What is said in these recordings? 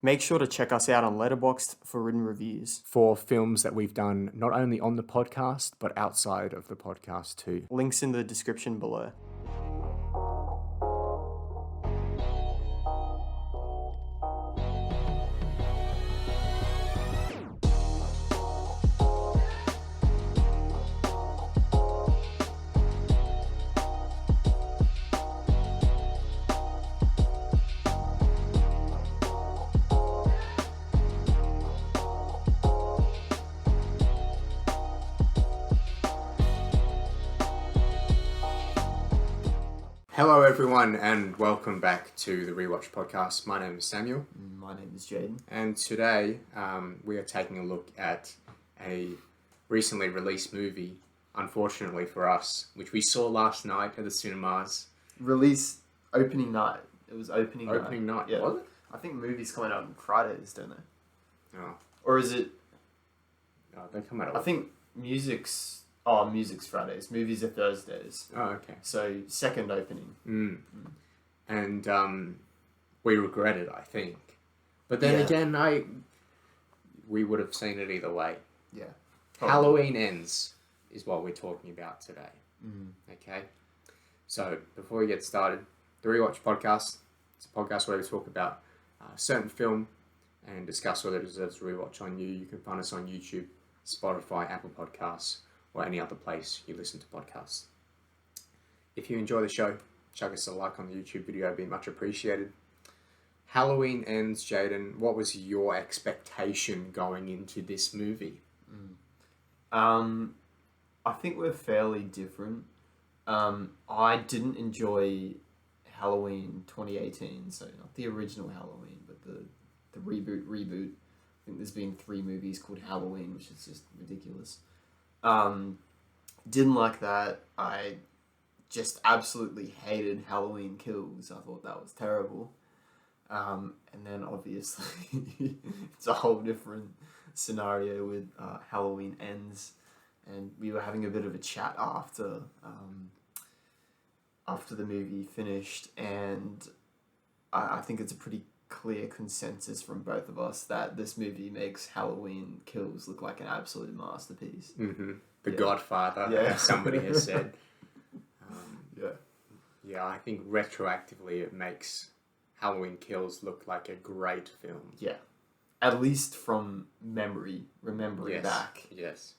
Make sure to check us out on Letterboxd for written reviews. for films that we've done not only on the podcast, but outside of the podcast too. Links in the description below. Hello, everyone, and welcome back to the Rewatch podcast. My name is Samuel, My name is Jaden. and today we are taking a look at a recently released movie, unfortunately for us, which we saw last night at the cinemas. Release opening night. It was opening night, Yeah. was it? I think movies come out on Fridays, don't they? Oh, Or is it... they come out. I think music's Fridays. Movies are Thursdays. Oh, okay. So, second opening. And we regret it, I think. But then Yeah. again, we would have seen it either way. Yeah. Halloween Ends is what we're talking about today. Okay? So, before we get started, the Rewatch podcast, it's a podcast where we talk about a certain film and discuss whether it deserves a rewatch on you. You can find us on YouTube, Spotify, Apple Podcasts, or any other place you listen to podcasts. If you enjoy the show, chuck us a like on the YouTube video, it'd be much appreciated. Halloween Ends, Jaden, what was your expectation going into this movie? I think we're fairly different. I didn't enjoy Halloween 2018, so not the original Halloween, but the reboot. I think there's been 3 movies called Halloween, which is just ridiculous. Didn't like that. I just absolutely hated Halloween Kills. I thought that was terrible. And then obviously it's a whole different scenario with Halloween Ends. And we were having a bit of a chat after the movie finished, and I think it's a pretty clear consensus from both of us that this movie makes Halloween Kills look like an absolute masterpiece. The Godfather, Yeah. as somebody has said. Yeah. Yeah, I think retroactively it makes Halloween Kills look like a great film. Yeah. At least from remembering back. Yes.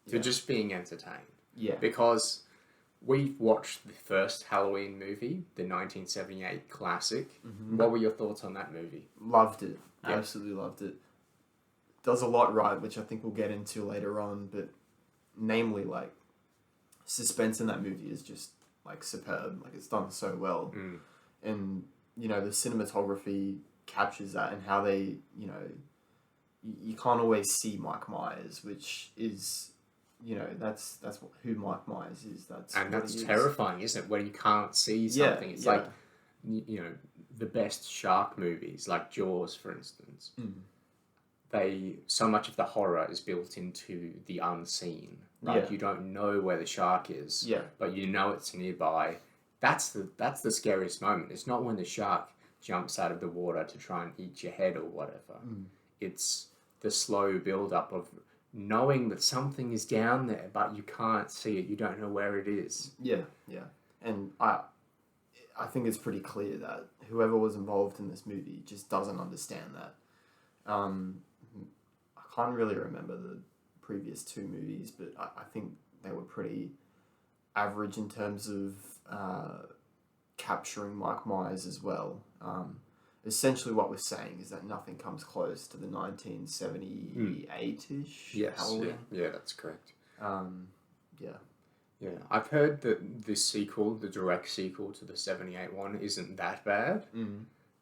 To just being entertained. Yeah. Because we watched the first Halloween movie, the 1978 classic. What were your thoughts on that movie? Loved it. Yeah. Absolutely loved it. Does a lot right, which I think we'll get into later on, but namely, like, suspense in that movie is just, like, superb. Like, it's done so well. And, you know, the cinematography captures that, and how they, you know, you can't always see Mike Myers, which is, you know, that's who Mike Myers is. That's terrifying, isn't it? When you can't see something. It's like, you know, the best shark movies, like Jaws, for instance. So much of the horror is built into the unseen. Right? Yeah. You don't know where the shark is, Yeah. but you know it's nearby. That's the scariest moment. It's not when the shark jumps out of the water to try and eat your head or whatever. It's the slow build-up of knowing that something is down there, but you can't see it. You don't know where it is. Yeah, yeah. And I think it's pretty clear that whoever was involved in this movie just doesn't understand that. I can't really remember the previous 2 movies, but I think they were pretty average in terms of capturing Mike Myers as well. Essentially what we're saying is that nothing comes close to the 1978-ish Halloween. Yeah, that's correct. Yeah. Yeah, I've heard that the sequel, the direct sequel to the 78 one, isn't that bad.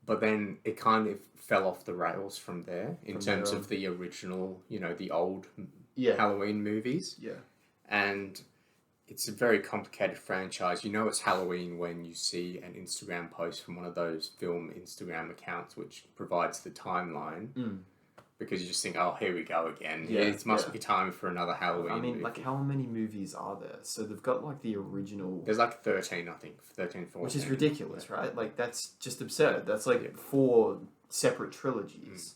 But then it kind of fell off the rails from there in terms of the original, you know, the old Halloween movies. Yeah. And it's a very complicated franchise. You know it's Halloween when you see an Instagram post from one of those film Instagram accounts which provides the timeline. Because you just think, oh, here we go again. Yeah, It must be time for another Halloween movie. Like, how many movies are there? So they've got, like, the original... There's like 13, I think. 13, 14. Which is ridiculous, right? Like, that's just absurd. That's, like, 4 separate trilogies.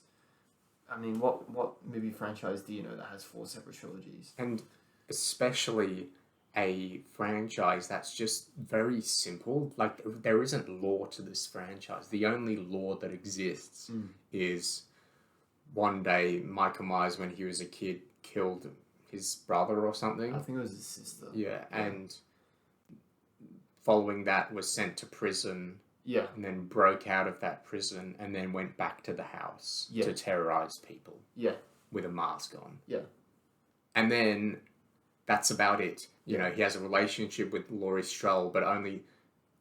I mean, what movie franchise do you know that has 4 separate trilogies? And especially a franchise that's just very simple. Like, there isn't lore to this franchise. The only lore that exists is one day Michael Myers, when he was a kid, killed his brother or something. I think it was his sister. Yeah, and following that was sent to prison. Yeah. And then broke out of that prison and then went back to the house to terrorize people. Yeah. With a mask on. Yeah. And then that's about it. You know, he has a relationship with Laurie Strode, but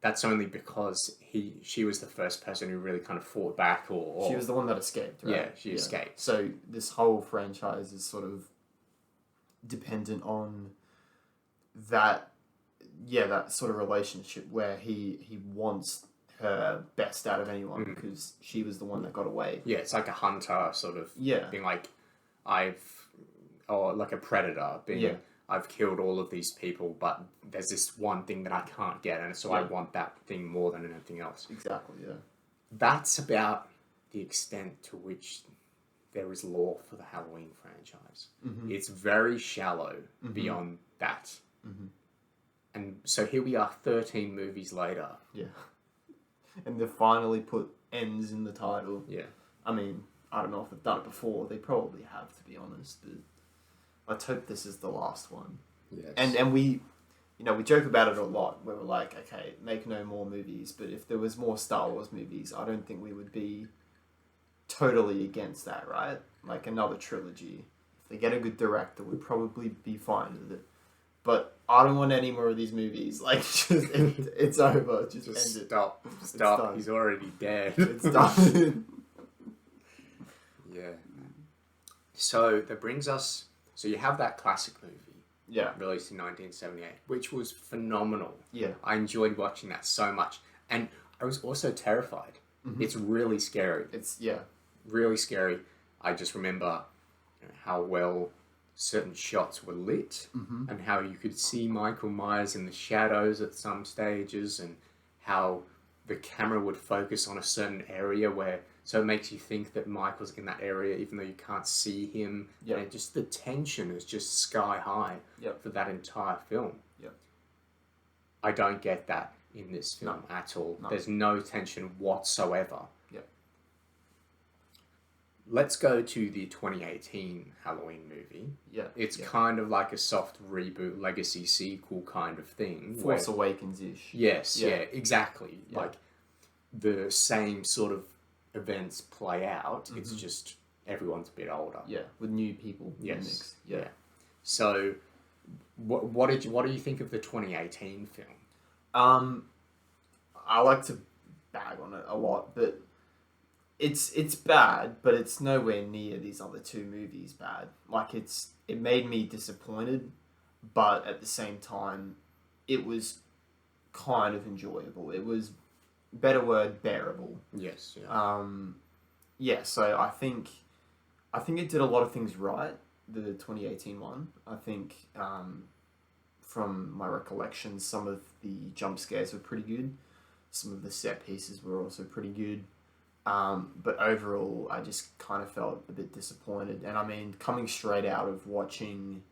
that's only because she was the first person who really kind of fought back or she was the one that escaped, right? Yeah, she escaped. So this whole franchise is sort of dependent on that sort of relationship where he wants her best out of anyone because she was the one that got away. Yeah, it's like a hunter sort of being like, or like a predator being, I've killed all of these people, but there's this one thing that I can't get, and so I want that thing more than anything else. Exactly, yeah. That's about the extent to which there is lore for the Halloween franchise. It's very shallow beyond that. And so here we are 13 movies later. Yeah. And they finally put ends in the title. Yeah. I mean, I don't know if they've done it before. They probably have, to be honest. But let's hope this is the last one. Yes. And we, we joke about it a lot. Where we're like, okay, make no more movies. But if there was more Star Wars movies, I don't think we would be totally against that, right? Like another trilogy. If they get a good director, we'd probably be fine with it. But I don't want any more of these movies. Like, it's over. Just end it. Stop. He's already dead. It's done. Yeah. So that brings us... So you have that classic movie. Yeah. Released in 1978, which was phenomenal. Yeah. I enjoyed watching that so much. And I was also terrified. It's really scary. Really scary. I just remember how well certain shots were lit and how you could see Michael Myers in the shadows at some stages and how the camera would focus on a certain area so it makes you think that Michael's in that area even though you can't see him. Yep. And just the tension is just sky high for that entire film. Yep. I don't get that in this film at all. No. There's no tension whatsoever. Yep. Let's go to the 2018 Halloween movie. Yeah. It's kind of like a soft reboot, legacy sequel kind of thing. Force Awakens-ish. Yes, exactly. Yeah. Like, the same sort of events play out. It's just everyone's a bit older. Yeah, with new people in the mix. Yeah. So, what do you think of the 2018 film? I like to bag on it a lot, but it's bad, but it's nowhere near these other 2 movies bad. Like, it made me disappointed, but at the same time, it was kind of enjoyable. It was, better word, bearable. Yes. Yeah. So I think it did a lot of things right, the 2018 one. I think, from my recollection, some of the jump scares were pretty good. Some of the set pieces were also pretty good. But overall, I just kind of felt a bit disappointed. And I mean, coming straight out of watching...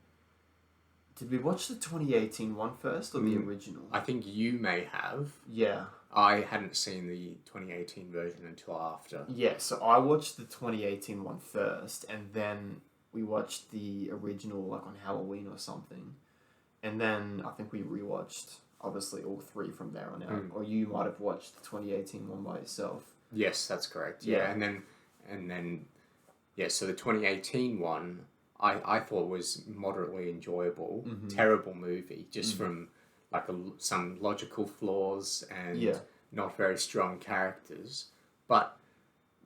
Did we watch the 2018 one first or the original? I think you may have. Yeah. I hadn't seen the 2018 version until after. Yeah, so I watched the 2018 one first, and then we watched the original like on Halloween or something. And then I think we rewatched, obviously, all 3 from there on out. Or you might have watched the 2018 one by yourself. Yes, that's correct. Yeah. And then so the 2018 one I thought was moderately enjoyable. Terrible movie, just from like some logical flaws and not very strong characters, but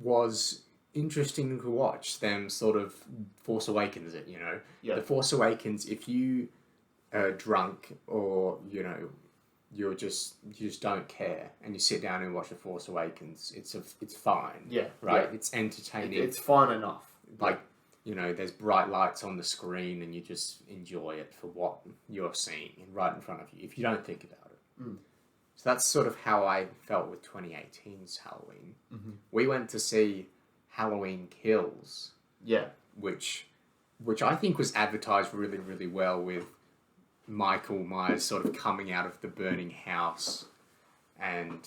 was interesting to watch them sort of Force Awakens it, The Force Awakens, if you are drunk or, you just don't care and you sit down and watch The Force Awakens, it's fine. Yeah. Right? Yeah. It's entertaining. It's fine enough. Like, there's bright lights on the screen and you just enjoy it for what you're seeing right in front of you if you don't think about it. So that's sort of how I felt with 2018's Halloween. Mm-hmm. We went to see Halloween Kills. Yeah. Which I think was advertised really, really well, with Michael Myers sort of coming out of the burning house and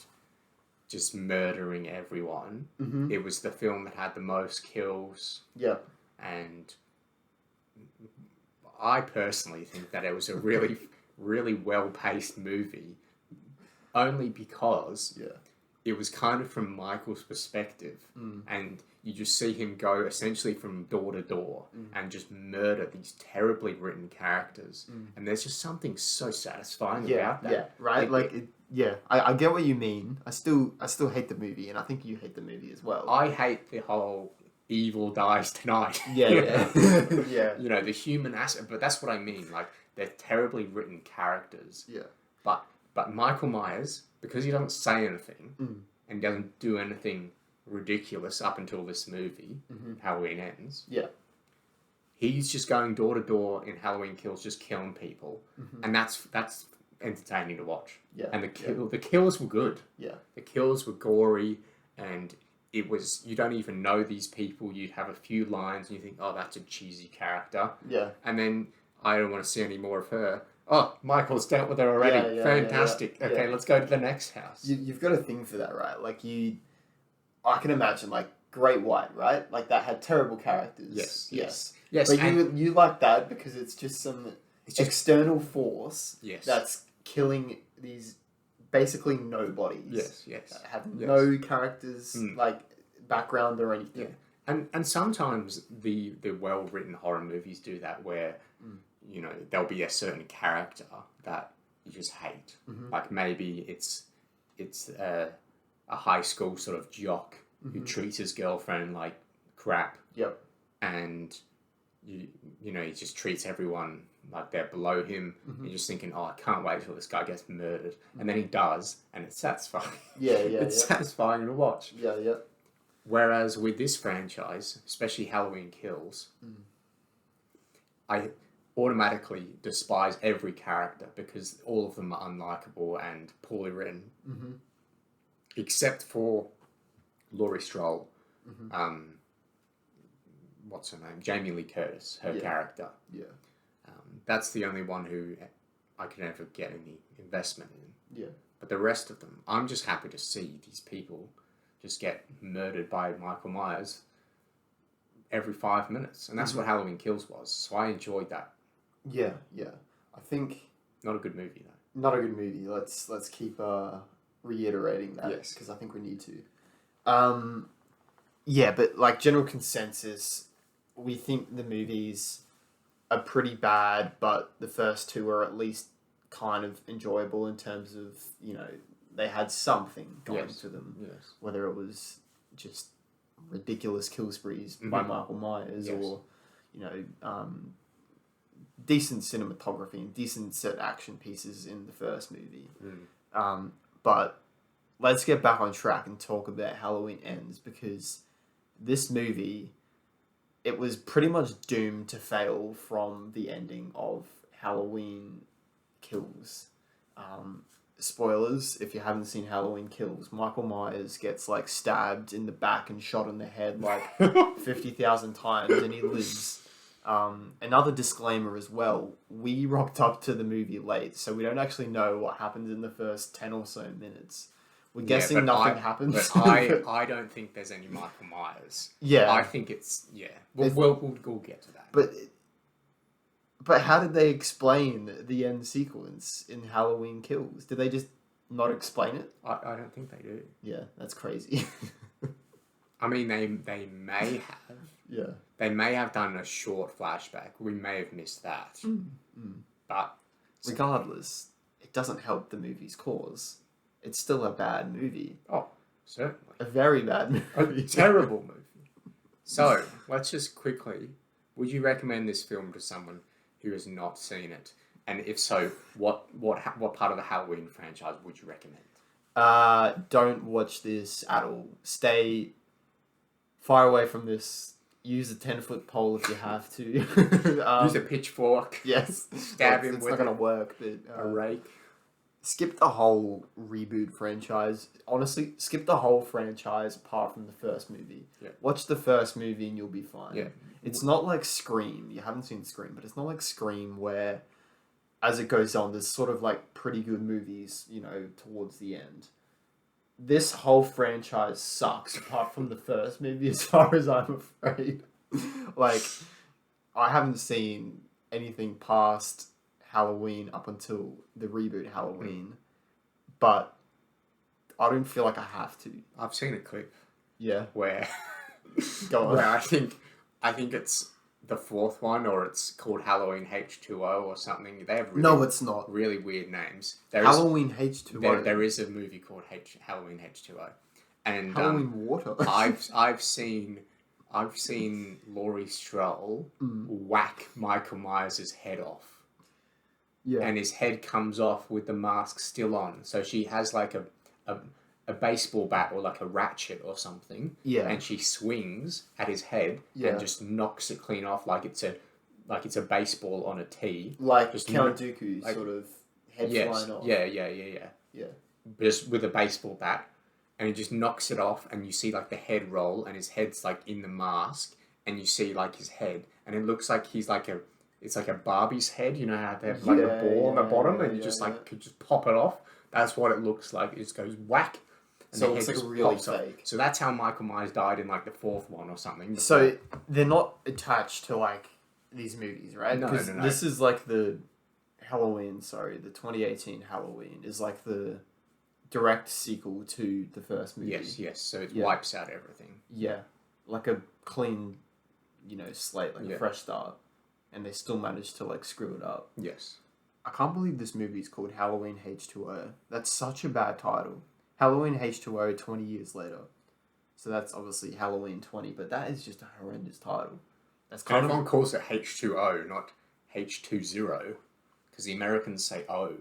just murdering everyone. Mm-hmm. It was the film that had the most kills. Yeah. And I personally think that it was a really, really well-paced movie, only because it was kind of from Michael's perspective, and you just see him go essentially from door to door and just murder these terribly written characters, and there's just something so satisfying about that. Yeah, right. I get what you mean. I still hate the movie, and I think you hate the movie as well. I hate the whole evil dies tonight. Yeah. Yeah. You know, the human aspect, but that's what I mean. Like, they're terribly written characters. Yeah. But Michael Myers, because he doesn't say anything and doesn't do anything ridiculous up until this movie, Halloween Ends. Yeah. He's just going door to door in Halloween Kills, just killing people, and that's entertaining to watch. Yeah. And the kills were good. Yeah. The kills were gory, and it was, you don't even know these people. You'd have a few lines, and you think, oh, that's a cheesy character. Yeah. And then I don't want to see any more of her. Oh, Michael's dealt with her already. Yeah, Fantastic. Yeah. Okay, let's go to the next house. You've got a thing for that, right? Like, I can imagine, like, Great White, right? Like, that had terrible characters. Yes. But you like that because it's just some external force that's killing these basically nobodies. Yes. That have no characters, like, background or anything. Yeah. And sometimes the well-written horror movies do that, where you know, there'll be a certain character that you just hate. Like, maybe it's a high school sort of jock who treats his girlfriend like crap. Yep. And you know, he just treats everyone like they're below him. You're just thinking, oh, I can't wait till this guy gets murdered. And then he does, and it's satisfying. It's satisfying to watch. Yeah. Whereas with this franchise, especially Halloween Kills, I automatically despise every character because all of them are unlikable and poorly written, except for Laurie Stroll. What's her name? Jamie Lee Curtis, her character. Yeah. That's the only one who I can ever get any investment in. Yeah. But the rest of them, I'm just happy to see these people just get murdered by Michael Myers every 5 minutes. And that's what Halloween Kills was. So I enjoyed that. Yeah. I think... Not a good movie, though. Not a good movie. Let's keep reiterating that. Yes. Because I think we need to. Yeah, but like general consensus, we think the movies are pretty bad, but the first two are at least kind of enjoyable in terms of, you know, they had something going to them. Yes. Whether it was just ridiculous kill sprees by Michael Myers or, you know, decent cinematography and decent set action pieces in the first movie. But let's get back on track and talk about Halloween Ends, because this movie, it was pretty much doomed to fail from the ending of Halloween Kills. Spoilers, if you haven't seen Halloween Kills, Michael Myers gets like stabbed in the back and shot in the head like 50,000 times and he lives. Another disclaimer as well, we rocked up to the movie late, so we don't actually know what happens in the first 10 or so minutes. We're guessing nothing happens. But I don't think there's any Michael Myers. Yeah. I think it's... Yeah. We'll get to that. But how did they explain the end sequence in Halloween Kills? Did they just not explain it? I don't think they do. Yeah, that's crazy. I mean, they may have. Yeah. They may have done a short flashback. We may have missed that. But... Regardless, it doesn't help the movie's cause. It's still a bad movie. Oh, certainly. A very bad movie. A terrible movie. So, let's just quickly... Would you recommend this film to someone who has not seen it? And if so, what part of the Halloween franchise would you recommend? Don't watch this at all. Stay far away from this. Use a 10-foot pole if you have to. Use a pitchfork. Yes. Stab him it's with not going to work. But, a rake. skip the whole reboot franchise. Honestly, skip the whole franchise apart from the first movie. Yeah. Watch the first movie and you'll be fine. Yeah. It's not like Scream. You haven't seen Scream, but it's not like Scream where, as it goes on, there's sort of like pretty good movies, towards the end. This whole franchise sucks apart from the first movie as far as I'm afraid. Like, I haven't seen anything past Halloween up until the reboot Halloween, but I don't feel like I have to. I've seen a clip. Yeah. Where, Go on. where I think it's the fourth one, or it's called Halloween H2O or something. They have No, it's not. really weird names. Halloween H2O. There is a movie called Halloween H2O, and Halloween Water. I've seen Laurie Strode whack Michael Myers' head off. Yeah. And his head comes off with the mask still on. So she has like a baseball bat or like a ratchet or something. Yeah. And she swings at his head Yeah. and just knocks it clean off like it's a baseball on a tee. Like just Count Dooku sort of head flying off. Yeah. Yeah. Just with a baseball bat. And he just knocks it off and you see like the head roll and his head's like in the mask and you see like his head and it looks like it's like a Barbie's head, you know how they have like a ball on the bottom and you just could just pop it off. That's what it looks like. It just goes whack. And So it's like really fake. So that's how Michael Myers died in like the fourth one or something. So they're not attached to like these movies, right? No. This is like the Halloween, the 2018 Halloween is like the direct sequel to the first movie. Yes. So it wipes out everything. Yeah. Like a clean, slate, like a fresh start. And they still managed to like screw it up. Yes. I can't believe this movie is called Halloween H2O. That's such a bad title. Halloween H2O 20 years later. So that's obviously Halloween 20, but that is just a horrendous title. That's kind Everyone calls it H2O, not H20, because the Americans say O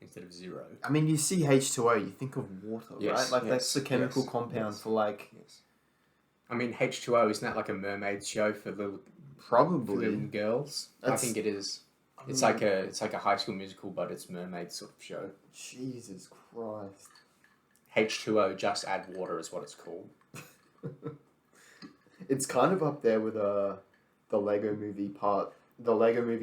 instead of zero. I mean, you see H2O, you think of water, right? Like that's the chemical compound for like... Yes. I mean, H2O, isn't that like a mermaid show for little girls? I think it is. It's like a High School Musical, but it's mermaid sort of show. Jesus Christ. H2O, just add water is what it's called. It's kind of up there with the Lego Movie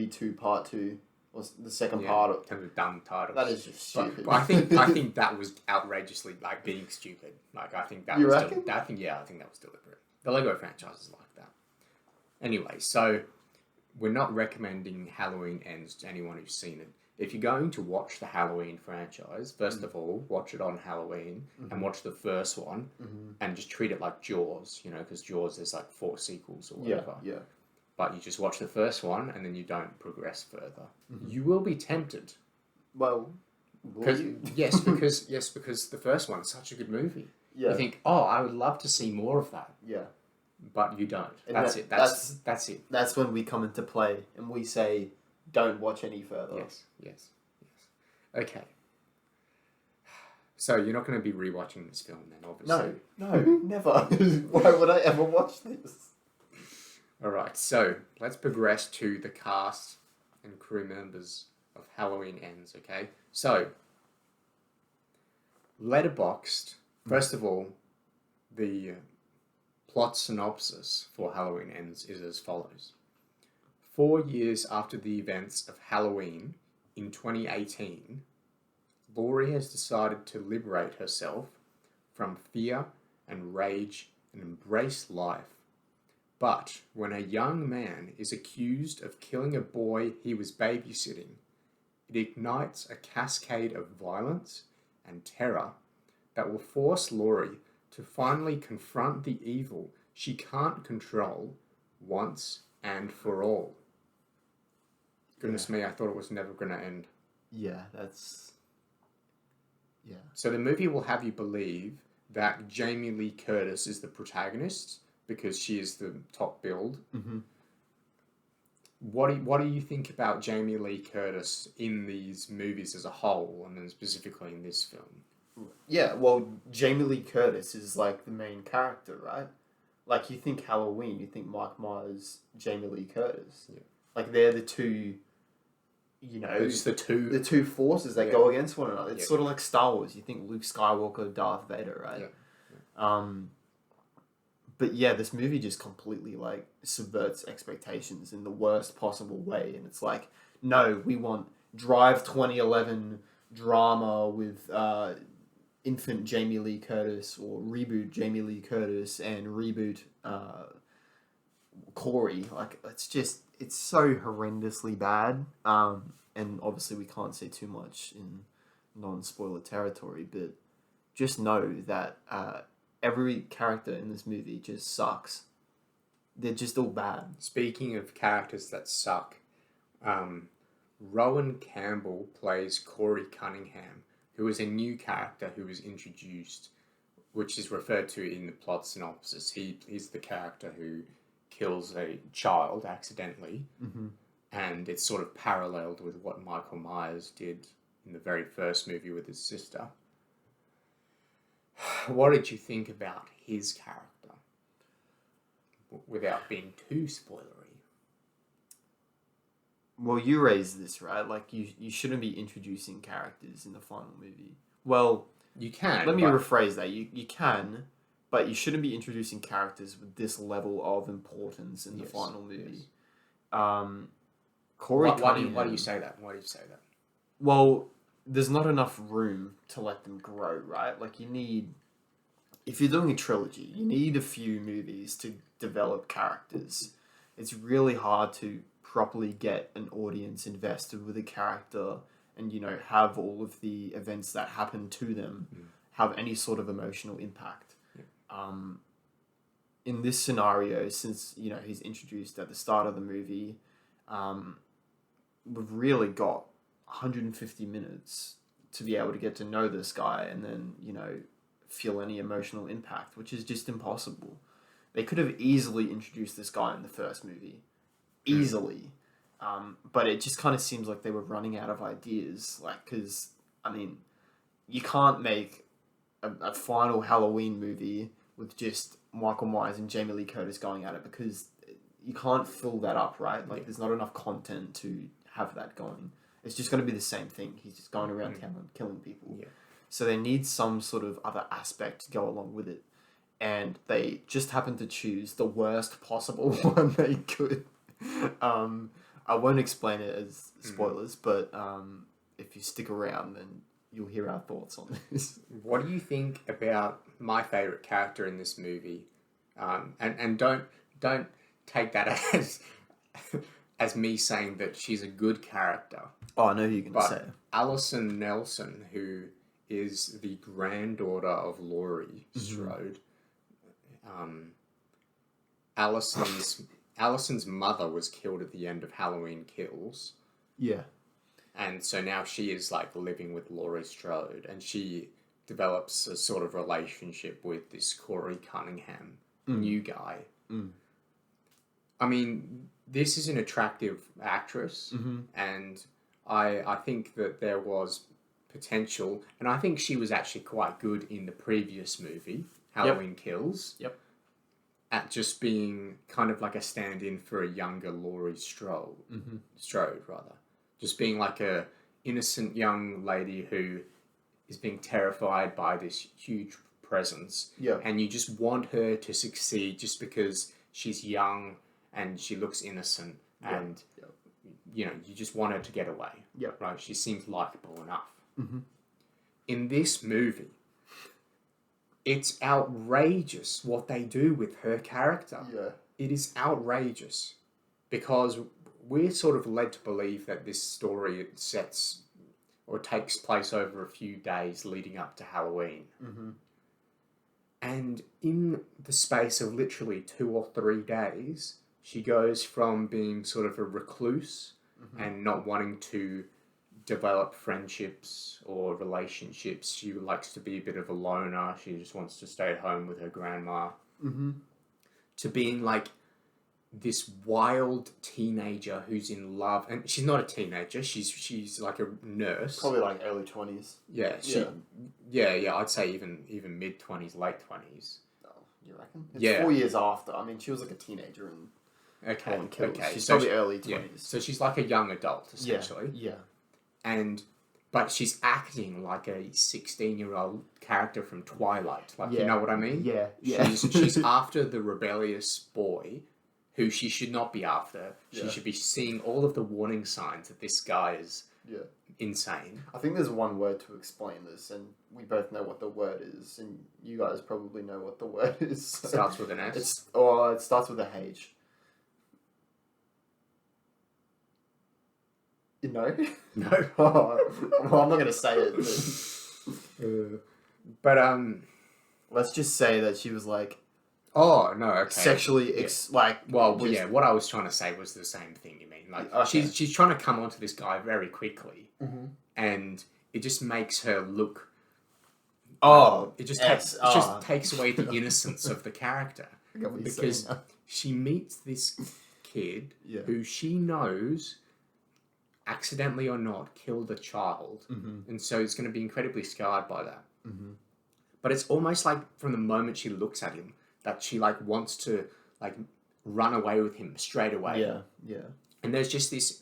2 Part 2, or the second part. In terms of dumb titles. That is just stupid. But I think that was outrageously like being stupid. Like I think that you was reckon? I think that was deliberate. The Lego franchise is like that. Anyway, so we're not recommending Halloween Ends to anyone who's seen it. If you're going to watch the Halloween franchise, first of all, watch it on Halloween and watch the first one and just treat it like Jaws, because Jaws there's like 4 sequels or whatever. Yeah. But you just watch the first one and then you don't progress further. You will be tempted. Well, will you? Yes, because the first one's such a good movie. Yeah. You think, oh, I would love to see more of that. Yeah. But you don't. And That's it. That's it. That's when we come into play and we say, don't watch any further. Yes. Okay. So you're not going to be rewatching this film then, obviously. No, never. Why would I ever watch this? All right, so let's progress to the cast and crew members of Halloween Ends, okay? So, Letterboxd, first of all, the plot synopsis for Halloween Ends is as follows. 4 years after the events of Halloween in 2018, Laurie has decided to liberate herself from fear and rage and embrace life. But when a young man is accused of killing a boy he was babysitting, it ignites a cascade of violence and terror that will force Laurie to finally confront the evil she can't control once and for all. Goodness me, I thought it was never going to end. Yeah, that's... Yeah. So the movie will have you believe that Jamie Lee Curtis is the protagonist because she is the top billed. Mm-hmm. What do you think about Jamie Lee Curtis in these movies as a whole, and then specifically in this film? Yeah, well, Jamie Lee Curtis is like the main character, right? Like you think Halloween, you think Mike Myers, Jamie Lee Curtis. Yeah. Like they're the two you know, it's the two forces that go against one another. It's Yeah. sort of like Star Wars. You think Luke Skywalker, Darth Vader, right? Yeah. But yeah, this movie just completely like subverts expectations in the worst possible way, and it's like, no, we want Drive 2011 drama with infant Jamie Lee Curtis, or reboot Jamie Lee Curtis and reboot Corey. Like, it's so horrendously bad. And obviously we can't say too much in non-spoiler territory, but just know that every character in this movie just sucks. They're just all bad. Speaking of characters that suck, Rowan Campbell plays Corey Cunningham, who is a new character who was introduced, which is referred to in the plot synopsis. He's the character who kills a child accidentally, and it's sort of paralleled with what Michael Myers did in the very first movie with his sister. What did you think about his character, without being too spoilery? Well, you raised this, right? Like, you shouldn't be introducing characters in the final movie. Well, you can. Let me rephrase that. You can, but you shouldn't be introducing characters with this level of importance in the final movie. Yes. Corey Cunningham. Why do you say that? Why do you say that? Well, there's not enough room to let them grow, right? Like, you need... If you're doing a trilogy, you need a few movies to develop characters. It's really hard to properly get an audience invested with a character and, you know, have all of the events that happen to them have any sort of emotional impact. In this scenario, since, you know, he's introduced at the start of the movie, we've really got 150 minutes to be able to get to know this guy and then, you know, feel any emotional impact, which is just impossible. They could have easily introduced this guy in the first movie. Easily. But it just kind of seems like they were running out of ideas. Like, because, I mean, you can't make a final Halloween movie with just Michael Myers and Jamie Lee Curtis going at it, because you can't fill that up, right? Like, there's not enough content to have that going. It's just going to be the same thing. He's just going around town killing people. Yeah. So they need some sort of other aspect to go along with it. And they just happened to choose the worst possible one they could. I won't explain it as spoilers, but if you stick around, then you'll hear our thoughts on this. What do you think about my favourite character in this movie? And don't take that as me saying that she's a good character. Oh, I know who you're going to say. Alison Nelson, who is the granddaughter of Laurie Strode. Alison's mother was killed at the end of Halloween Kills. Yeah. And so now she is like living with Laurie Strode, and she develops a sort of relationship with this Corey Cunningham new guy. I mean, this is an attractive actress, and I think that there was potential, and I think she was actually quite good in the previous movie, Halloween Kills. Yep. At just being kind of like a stand-in for a younger Laurie Strode, rather. Just being like a innocent young lady who is being terrified by this huge presence. Yeah. And you just want her to succeed just because she's young and she looks innocent and, you know, you just want her to get away. Yeah. Right? She seems likable enough. In this movie, it's outrageous what they do with her character. Yeah. It is outrageous because we're sort of led to believe that this story sets or takes place over a few days leading up to Halloween. And in the space of literally 2 or 3 days, she goes from being sort of a recluse and not wanting to develop friendships or relationships. She likes to be a bit of a loner. She just wants to stay at home with her grandma. To being like this wild teenager who's in love, and she's not a teenager. She's like a nurse, probably like early 20s. Yeah, yeah. I'd say even mid-20s, late 20s. Oh, you reckon? It's 4 years after. I mean, she was like a teenager in Okay. Born kills. Okay. She's So probably early 20s. Yeah. So she's like a young adult, essentially. Yeah. But she's acting like a 16-year-old character from Twilight. Like, Yeah. you know what I mean? Yeah. She's after the rebellious boy, who she should not be after. She should be seeing all of the warning signs that this guy is insane. I think there's one word to explain this, and we both know what the word is, and you guys probably know what the word is. So Starts with an S. It starts with a H. You know? No. Well, I'm not gonna say it. But let's just say that she was like oh no, okay. sexually what I was trying to say was the same thing. You mean like Okay. she's trying to come onto this guy very quickly, Mm-hmm. and it just makes her look. It just takes away the innocence of the character because she meets this kid who she knows, accidentally or not, killed a child, and so it's going to be incredibly scarred by that. Mm-hmm. But it's almost like from the moment she looks at him that she like wants to like run away with him straight away. Yeah. And there's just this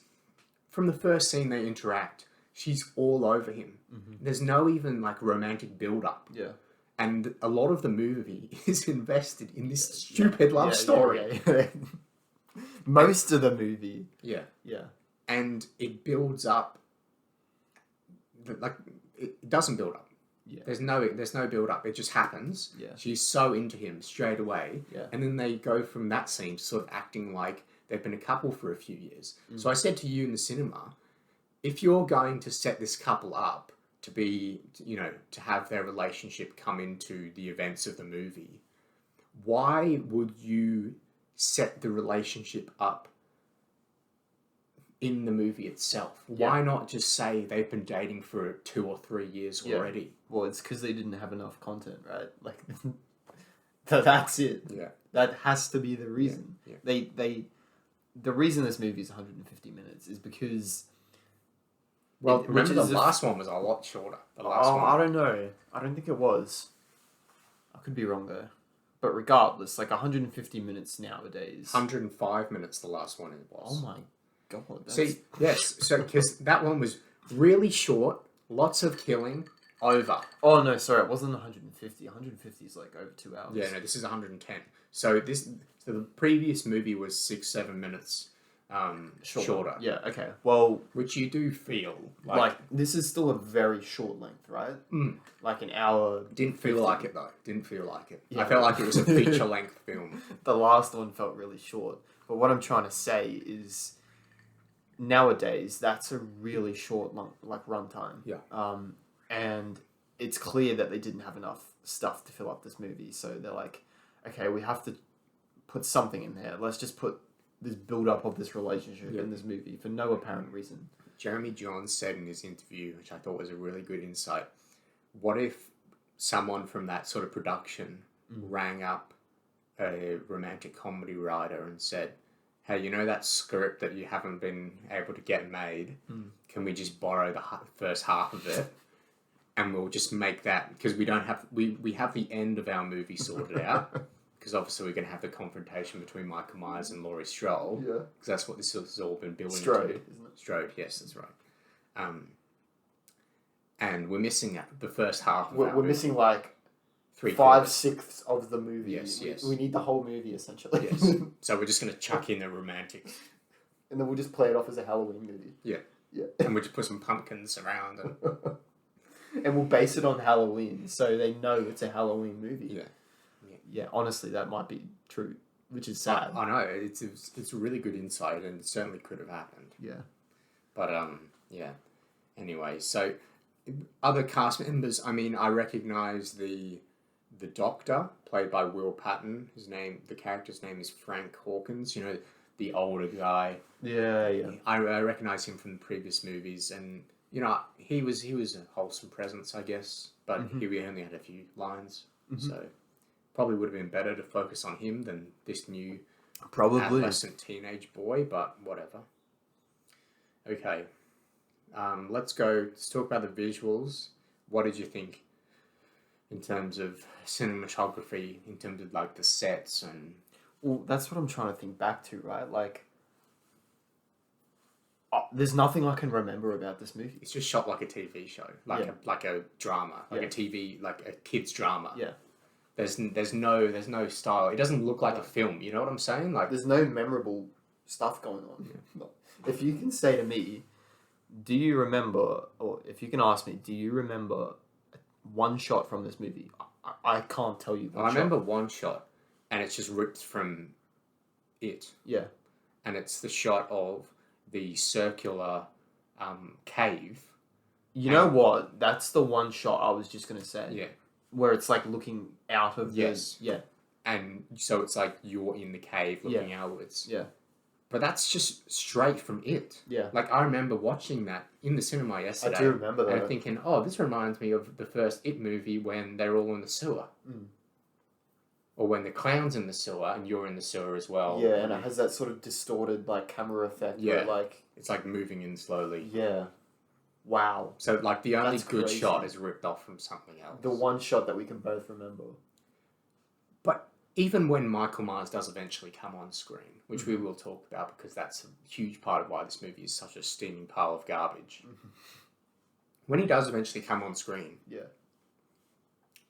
from the first scene they interact. She's all over him. Mm-hmm. There's no even like romantic build up. Yeah. And a lot of the movie is invested in this stupid love story. Yeah. Most of the movie. Yeah. Yeah. And it builds up. Like it doesn't build up. Yeah. There's no build up. It just happens. Yeah. She's so into him straight away. Yeah. And then they go from that scene to sort of acting like they've been a couple for a few years. So I said to you in the cinema, if you're going to set this couple up to be, to have their relationship come into the events of the movie, why would you set the relationship up in the movie itself? Why not just say they've been dating for 2 or 3 years already? Well, it's because they didn't have enough content, right? Like, that's it. Yeah. That has to be the reason. Yeah. The reason this movie is 150 minutes is because... Well, remember the last one was a lot shorter. The last one. I don't know. I don't think it was. I could be wrong there. But regardless, like 150 minutes nowadays. 105 minutes the last one it was. Oh my god. That's... See, yes. So, because that one was really short, lots of killing, over. Oh no, sorry, it wasn't 150. 150 is like over 2 hours. Yeah, no, this is 110. So the previous movie was 6-7 minutes shorter. Yeah, okay. Well, which you do feel like this is still a very short length, right? Like an hour. Didn't feel like it though. Didn't feel like it. Yeah. I felt like it was a feature length film. The last one felt really short. But what I'm trying to say is, nowadays that's a really short runtime. Yeah. And it's clear that they didn't have enough stuff to fill up this movie, so they're like, okay, we have to put something in there. Let's just put this build-up of this relationship in this movie for no apparent reason. Jeremy Johns said in his interview, which I thought was a really good insight, what if someone from that sort of production rang up a romantic comedy writer and said, hey, you know that script that you haven't been able to get made? Can we just borrow the first half of it? And we'll just make that, because we don't have, we have the end of our movie sorted out. Because obviously we're going to have the confrontation between Michael Myers and Laurie Strode. Yeah. Because that's what this has all been building Strode, to. Isn't it? Strode, yes, that's right. And we're missing the first half of We're missing like 5/6 of the movie. Yes. We need the whole movie, essentially. Yes. So we're just going to chuck in the romantic. And then we'll just play it off as a Halloween movie. Yeah. Yeah. And we'll just put some pumpkins around. And we'll base it on Halloween, so they know it's a Halloween movie. Yeah. Yeah, honestly, that might be true, which is sad. I know, it's a really good insight, and it certainly could have happened. Yeah. But, yeah. Anyway, so, other cast members, I mean, I recognise the Doctor, played by Will Patton. The character's name is Frank Hawkins, the older guy. Yeah. I recognise him from the previous movies, and, he was a wholesome presence, I guess, but he only had a few lines, so... Probably would have been better to focus on him than this new adolescent teenage boy, but whatever. Okay. Let's talk about the visuals. What did you think in terms of cinematography, in terms of like the sets and... Well, that's what I'm trying to think back to, right? Like, there's nothing I can remember about this movie. It's just shot like a TV show, like a drama, like a TV, like a kids drama. Yeah. There's no style. It doesn't look like a film. You know what I'm saying? Like there's no memorable stuff going on. Yeah. If you can say to me, do you remember, or if you can ask me, do you remember one shot from this movie? I can't tell you. I remember one shot, and it's just ripped from it. Yeah. And it's the shot of the circular cave. You know what? That's the one shot I was just going to say. Yeah. Where it's like looking out of yes. Yeah. And so it's like you're in the cave looking outwards. Yeah. But that's just straight from it. Yeah. Like, I remember watching that in the cinema yesterday. I do remember that. And thinking, oh, this reminds me of the first It movie when they're all in the sewer. Mm. Or when the clown's in the sewer and you're in the sewer as well. Yeah, and it has that sort of distorted, like, camera effect. Yeah. Where, like... It's, like, moving in slowly. Yeah. Wow. So, like, the only That's good crazy. shot is ripped off from something else. The one shot that we can both remember. But even when Michael Myers does eventually come on screen, which we will talk about because that's a huge part of why this movie is such a steaming pile of garbage. When he does eventually come on screen,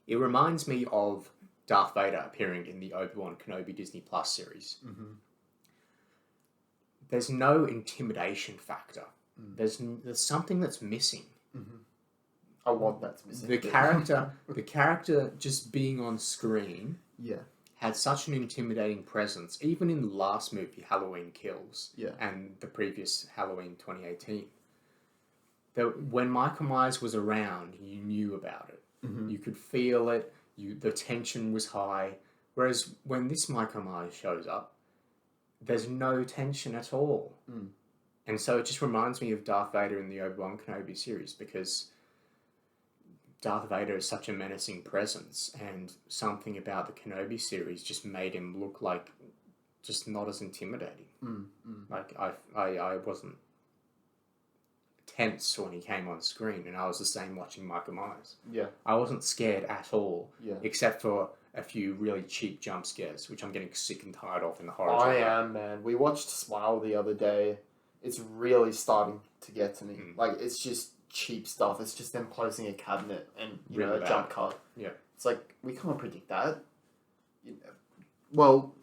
it reminds me of Darth Vader appearing in the Obi-Wan Kenobi Disney Plus series. Mm-hmm. There's no intimidation factor. There's something that's missing. Mm-hmm. I want that's missing. The character just being on screen. Yeah. Had such an intimidating presence, even in the last movie, Halloween Kills, and the previous Halloween 2018. That when Michael Myers was around, you knew about it. Mm-hmm. You could feel it. The tension was high. Whereas when this Michael Myers shows up, there's no tension at all. Mm. And so it just reminds me of Darth Vader in the Obi-Wan Kenobi series, because Darth Vader is such a menacing presence, and something about the Kenobi series just made him look like just not as intimidating. Like I wasn't tense when he came on screen, and I was the same watching Michael Myers. Yeah. I wasn't scared at all, Yeah. except for a few really cheap jump scares, which I'm getting sick and tired of in the horror I genre. am, man. We watched Smile the other day. It's really starting to get to me. Like, it's just cheap stuff. It's just them closing a cabinet and a jump cut. Yeah. It's like, we can't predict that. Well,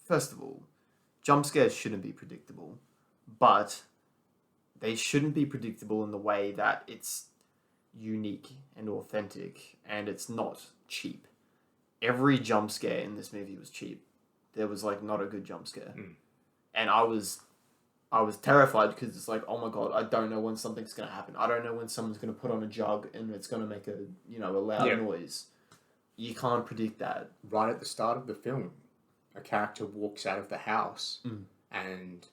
first of all, jump scares shouldn't be predictable, but they shouldn't be predictable in the way that it's unique and authentic, and it's not cheap. Every jump scare in this movie was cheap. There was like not a good jump scare. And I was terrified because it's like, oh my god, I don't know when something's going to happen. I don't know when someone's going to put on a jug and it's going to make a loud noise. You can't predict that. Right at the start of the film, a character walks out of the house and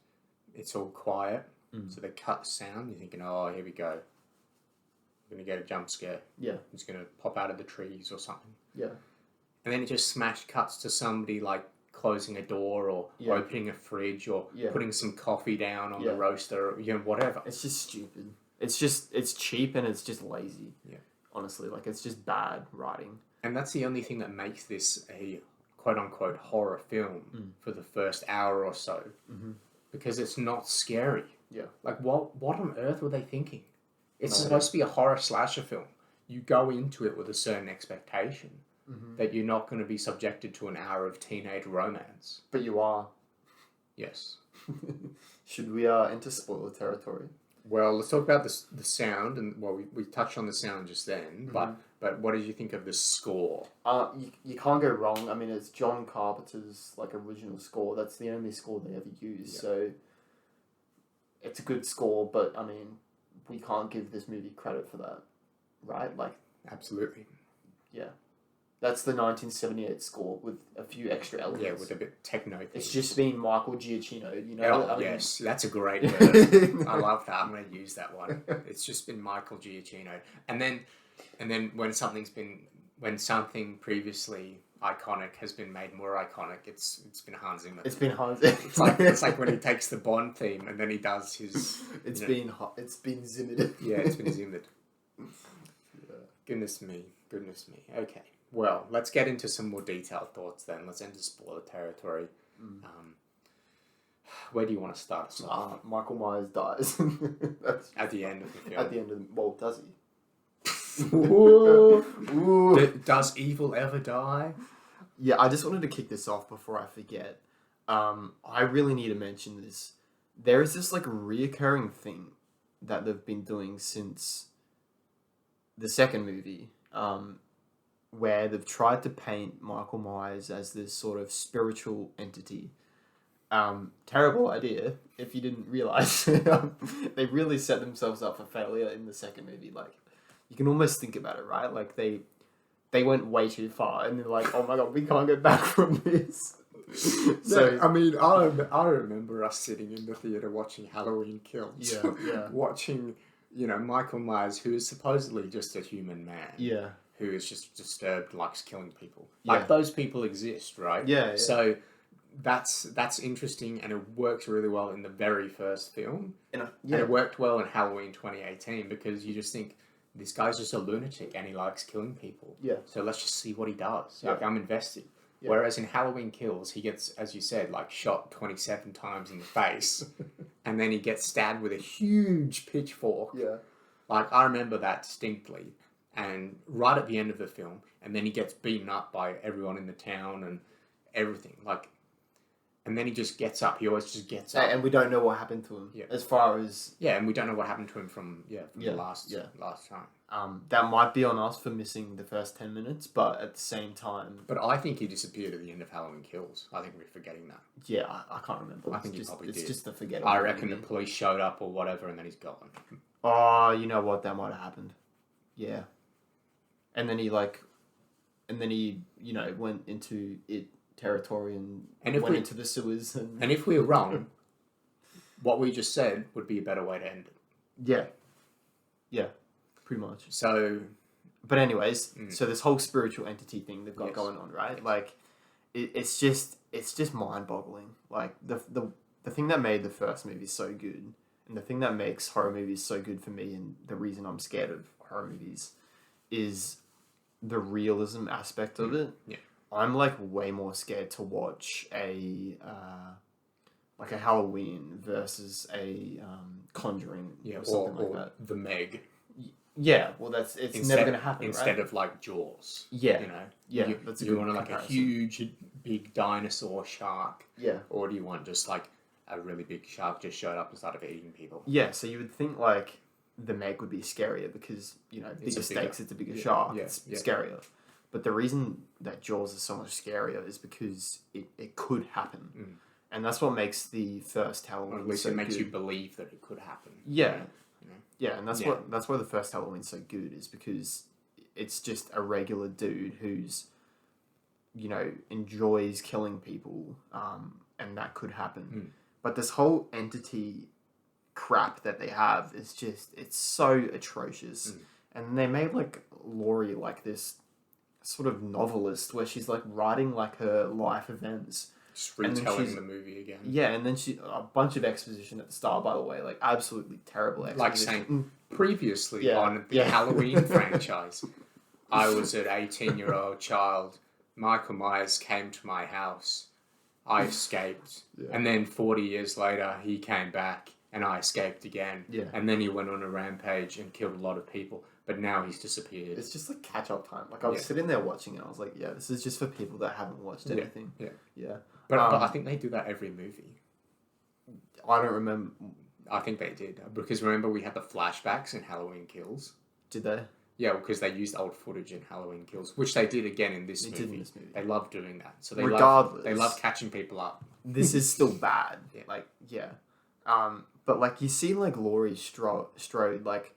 it's all quiet. So they cut the sound. You're thinking, oh, here we go. We're going to get a jump scare. Yeah. He's going to pop out of the trees or something. Yeah. And then it just smash cuts to somebody like closing a door or opening a fridge or putting some coffee down on the roaster or whatever. It's just stupid. It's cheap and it's just lazy. Yeah. Honestly, like, it's just bad writing. And that's the only thing that makes this a quote-unquote horror film for the first hour or so. Because it's not scary. Yeah. Like, what on earth were they thinking? It's supposed to be a horror slasher film. You go into it with a certain expectation that you're not going to be subjected to an hour of teenage romance. But you are. Yes. Should we enter spoiler territory? Well, let's talk about the sound, and we touched on the sound just then. But what did you think of the score? You can't go wrong. I mean, it's John Carpenter's like original score. That's the only score they ever used. Yeah. So it's a good score, but I mean, we can't give this movie credit for that, right? Like, absolutely. Yeah. That's the 1978 score with a few extra elements. Yeah, with a bit techno things. It's just been Michael Giacchino, yes, that's a great word. I love that. I'm going to use that one. It's just been Michael Giacchino. And then when something previously iconic has been made more iconic, it's been Hans Zimmer. It's been Hans Zimmer. It's like when he takes the Bond theme and then he does his... It's been zimmered. Yeah, it's been zimmered. Goodness me. Okay. Well, let's get into some more detailed thoughts then. Let's enter spoiler territory. Where do you want to start us off? Michael Myers dies. At the end of the film. At the end of well, does he? Does evil ever die? Yeah, I just wanted to kick this off before I forget. I really need to mention this. There is this like reoccurring thing that they've been doing since the second movie, where they've tried to paint Michael Myers as this sort of spiritual entity. Terrible idea if you didn't realize. They really set themselves up for failure in the second movie. Like, you can almost think about it, right? Like they went way too far, and they're like, "Oh my god, we can't go back from this." So yeah, I mean, I remember us sitting in the theater watching Halloween Kills. Yeah. Watching, Michael Myers, who is supposedly just a human man. Yeah. Who is just disturbed, likes killing people. Yeah. Like, those people exist, right? Yeah. So that's interesting, and it works really well in the very first film. And it worked well in Halloween 2018 because you just think, this guy's just a lunatic and he likes killing people. Yeah. So let's just see what he does. Yeah. Like, I'm invested. Yeah. Whereas in Halloween Kills, he gets, as you said, like shot 27 times in the face, and then he gets stabbed with a huge pitchfork. Yeah. Like, I remember that distinctly. And right at the end of the film, and then he gets beaten up by everyone in the town and everything. Like, and then he just gets up. He always just gets up. And we don't know what happened to him. Yeah. As far as... Yeah, and we don't know what happened to him from the last time. That might be on us for missing the first 10 minutes, but at the same time... But I think he disappeared at the end of Halloween Kills. I think we're forgetting that. Yeah, I can't remember. I think he probably did. It's just a forgettable. I reckon the police showed up or whatever, and then he's gone. Oh, you know what? That might have happened. Yeah. And then he, went into it territory and went into the sewers. And if we were wrong, what we just said would be a better way to end it. Yeah. Yeah, pretty much. So... But anyways, so this whole spiritual entity thing they've got going on, right? Like, it's just mind-boggling. Like, the thing that made the first movie so good, and the thing that makes horror movies so good for me, and the reason I'm scared of horror movies, is the realism aspect of it. Yeah. I'm like way more scared to watch a Halloween versus a Conjuring or something like that. The Meg. Yeah, well, it's never going to happen, instead of like Jaws. Yeah, that's you want like a huge, big dinosaur shark. Yeah, or do you want just like a really big shark just showed up and started eating people? Yeah, so you would think like the Meg would be scarier because bigger stakes, it's a bigger shark, it's scarier. But the reason that Jaws is so much scarier is because it could happen. And that's what makes the first Halloween or at least so it makes good. you believe that it could happen. Yeah. Yeah, and that's why the first Halloween's so good, is because it's just a regular dude who's, enjoys killing people, and that could happen. But this whole entity crap that they have is just, it's so atrocious. And they made like Laurie like this sort of novelist where she's like writing like her life events. Just retelling the movie again. Yeah, and then a bunch of exposition at the start, by the way, like absolutely terrible exposition. Like saying, previously on the Halloween franchise, I was an 18-year-old child. Michael Myers came to my house. I escaped. And then 40 years later, he came back and I escaped again. Yeah. And then he went on a rampage and killed a lot of people. But now he's disappeared. It's just like catch-up time. Like, I was sitting there watching it, I was like, yeah, this is just for people that haven't watched anything. Yeah. But I think they do that every movie. I don't remember. I think they did. Because remember we had the flashbacks in Halloween Kills? Did they? Yeah, because they used old footage in Halloween Kills, which they did again in this movie. They love doing that. So they love catching people up. This is still bad. But like you see like Laurie Strode like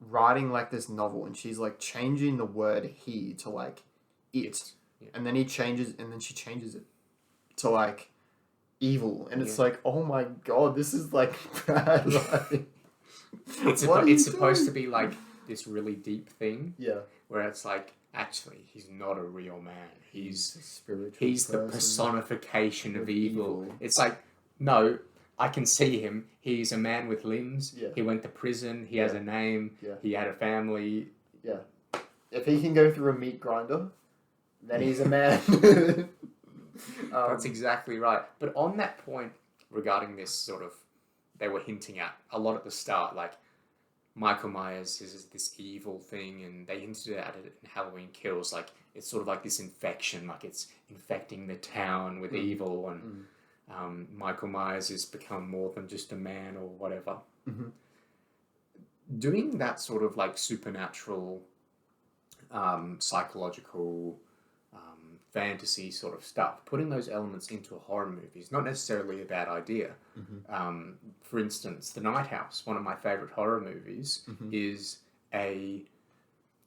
writing like this novel, and she's like changing the word he to like it. And then she changes it to like evil, and it's like, oh my god, this is like bad. Like, it's supposed to be like this really deep thing. Yeah. Where it's like, actually, he's not a real man. He's spiritual. He's the personification of evil. It's like, no, I can see him. He's a man with limbs. Yeah. He went to prison. He has a name. Yeah. He had a family. Yeah. If he can go through a meat grinder then he's a man. That's exactly right. But on that point regarding this sort of, they were hinting at a lot at the start, like Michael Myers is this evil thing, and they hinted at it in Halloween Kills, like it's sort of like this infection, like it's infecting the town with evil, and Michael Myers has become more than just a man or whatever. Doing that sort of like supernatural, psychological, fantasy sort of stuff, putting those elements into a horror movie is not necessarily a bad idea. For instance, The Night House, one of my favourite horror movies, is a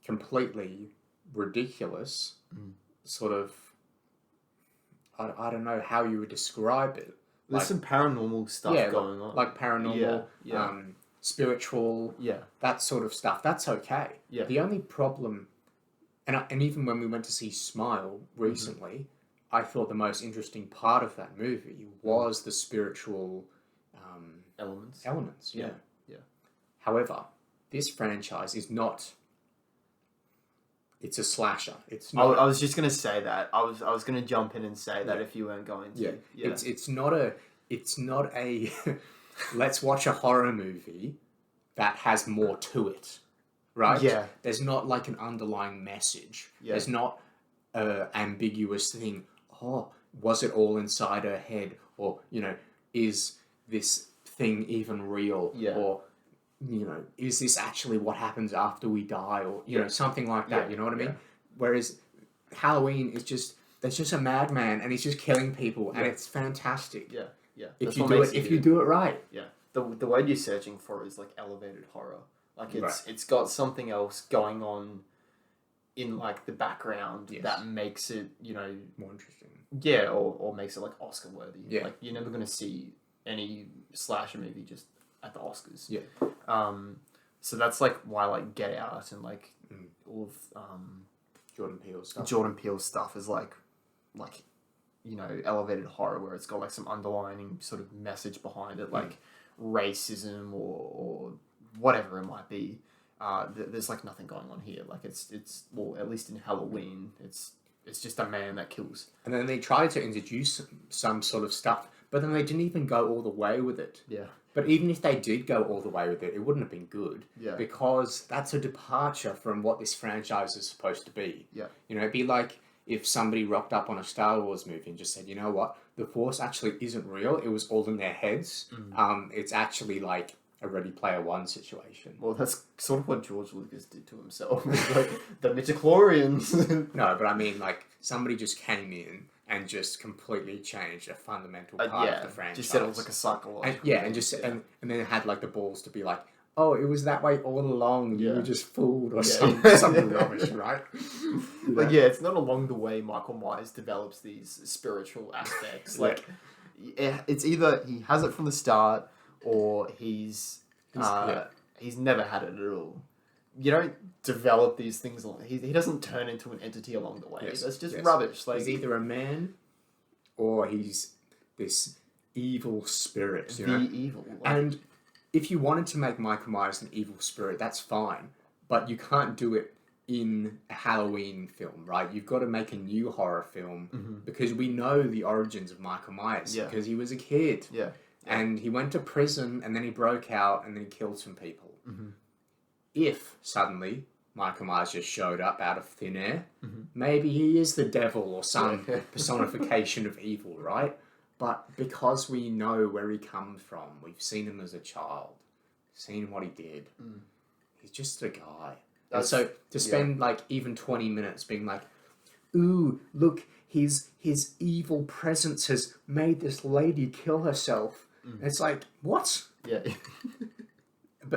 completely ridiculous sort of, I don't know how you would describe it. There's some paranormal stuff going on. Like paranormal, spiritual, that sort of stuff. That's okay. The only problem, and even when we went to see Smile recently, I thought the most interesting part of that movie was the spiritual elements. However, this franchise is not. It's a slasher. It's not. I was just gonna say that. I was gonna jump in and say that if you weren't going to. It's not a. Let's watch a horror movie that has more to it. Right? Yeah. There's not like an underlying message. There's not an ambiguous thing. Oh, was it all inside her head? Or, is this thing even real? Or, is this actually what happens after we die? Or, something like that. You know what I mean? Whereas Halloween is just, there's just a madman and he's just killing people and it's fantastic. If you do it right. The word you're searching for is like elevated horror. Like it's got something else going on in like the background that makes it, more interesting. Yeah, or makes it like Oscar worthy. Yeah. Like you're never gonna see any slasher movie just at the Oscars. Yeah. So that's like why like Get Out and like all of Jordan Peele stuff is like elevated horror where it's got like some underlining sort of message behind it, like racism or whatever it might be. There's like nothing going on here. Like it's well, at least in Halloween, it's just a man that kills. And then they tried to introduce some sort of stuff, but then they didn't even go all the way with it. Yeah. But even if they did go all the way with it, it wouldn't have been good. Yeah. Because that's a departure from what this franchise is supposed to be. Yeah. It'd be like if somebody rocked up on a Star Wars movie and just said, you know what, the Force actually isn't real. It was all in their heads. It's actually like a Ready Player One situation. Well, that's sort of what George Lucas did to himself. Like the midichlorians. No, but I mean, like somebody just came in and just completely changed a fundamental part of the franchise. Just said it was like a psychological. And then it had like the balls to be like, oh, it was that way all along. You were just fooled or something rubbish, right? Like it's not along the way Michael Myers develops these spiritual aspects. Like it's either he has it from the start or he's never had it at all. You don't develop these things. He doesn't turn into an entity along the way. That's just rubbish. Like he's either a man or he's this evil spirit. Evil. And if you wanted to make Michael Myers an evil spirit, that's fine. But you can't do it in a Halloween film, right? You've got to make a new horror film because we know the origins of Michael Myers because he was a kid. Yeah. And he went to prison and then he broke out and then he killed some people. If suddenly Michael Myers just showed up out of thin air, maybe he is the devil or some personification of evil, right? But because we know where he comes from, we've seen him as a child, seen what he did, he's just a guy. And so to spend like even 20 minutes being like, ooh, look, his evil presence has made this lady kill herself. It's like, what? Yeah.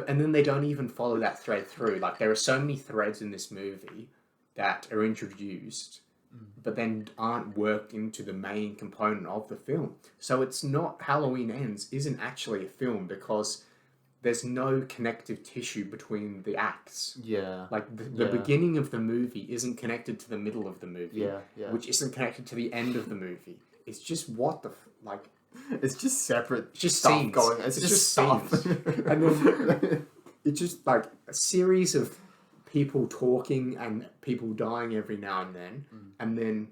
And then they don't even follow that thread through. Like there are so many threads in this movie that are introduced, but then aren't worked into the main component of the film. So it's not Halloween Ends isn't actually a film because there's no connective tissue between the acts. Yeah. Like the beginning of the movie isn't connected to the middle of the movie, which isn't connected to the end of the me. It's just it's just separate just stuff scenes. going. It's just stuff. And then it's just like a series of people talking and people dying every now and then, and then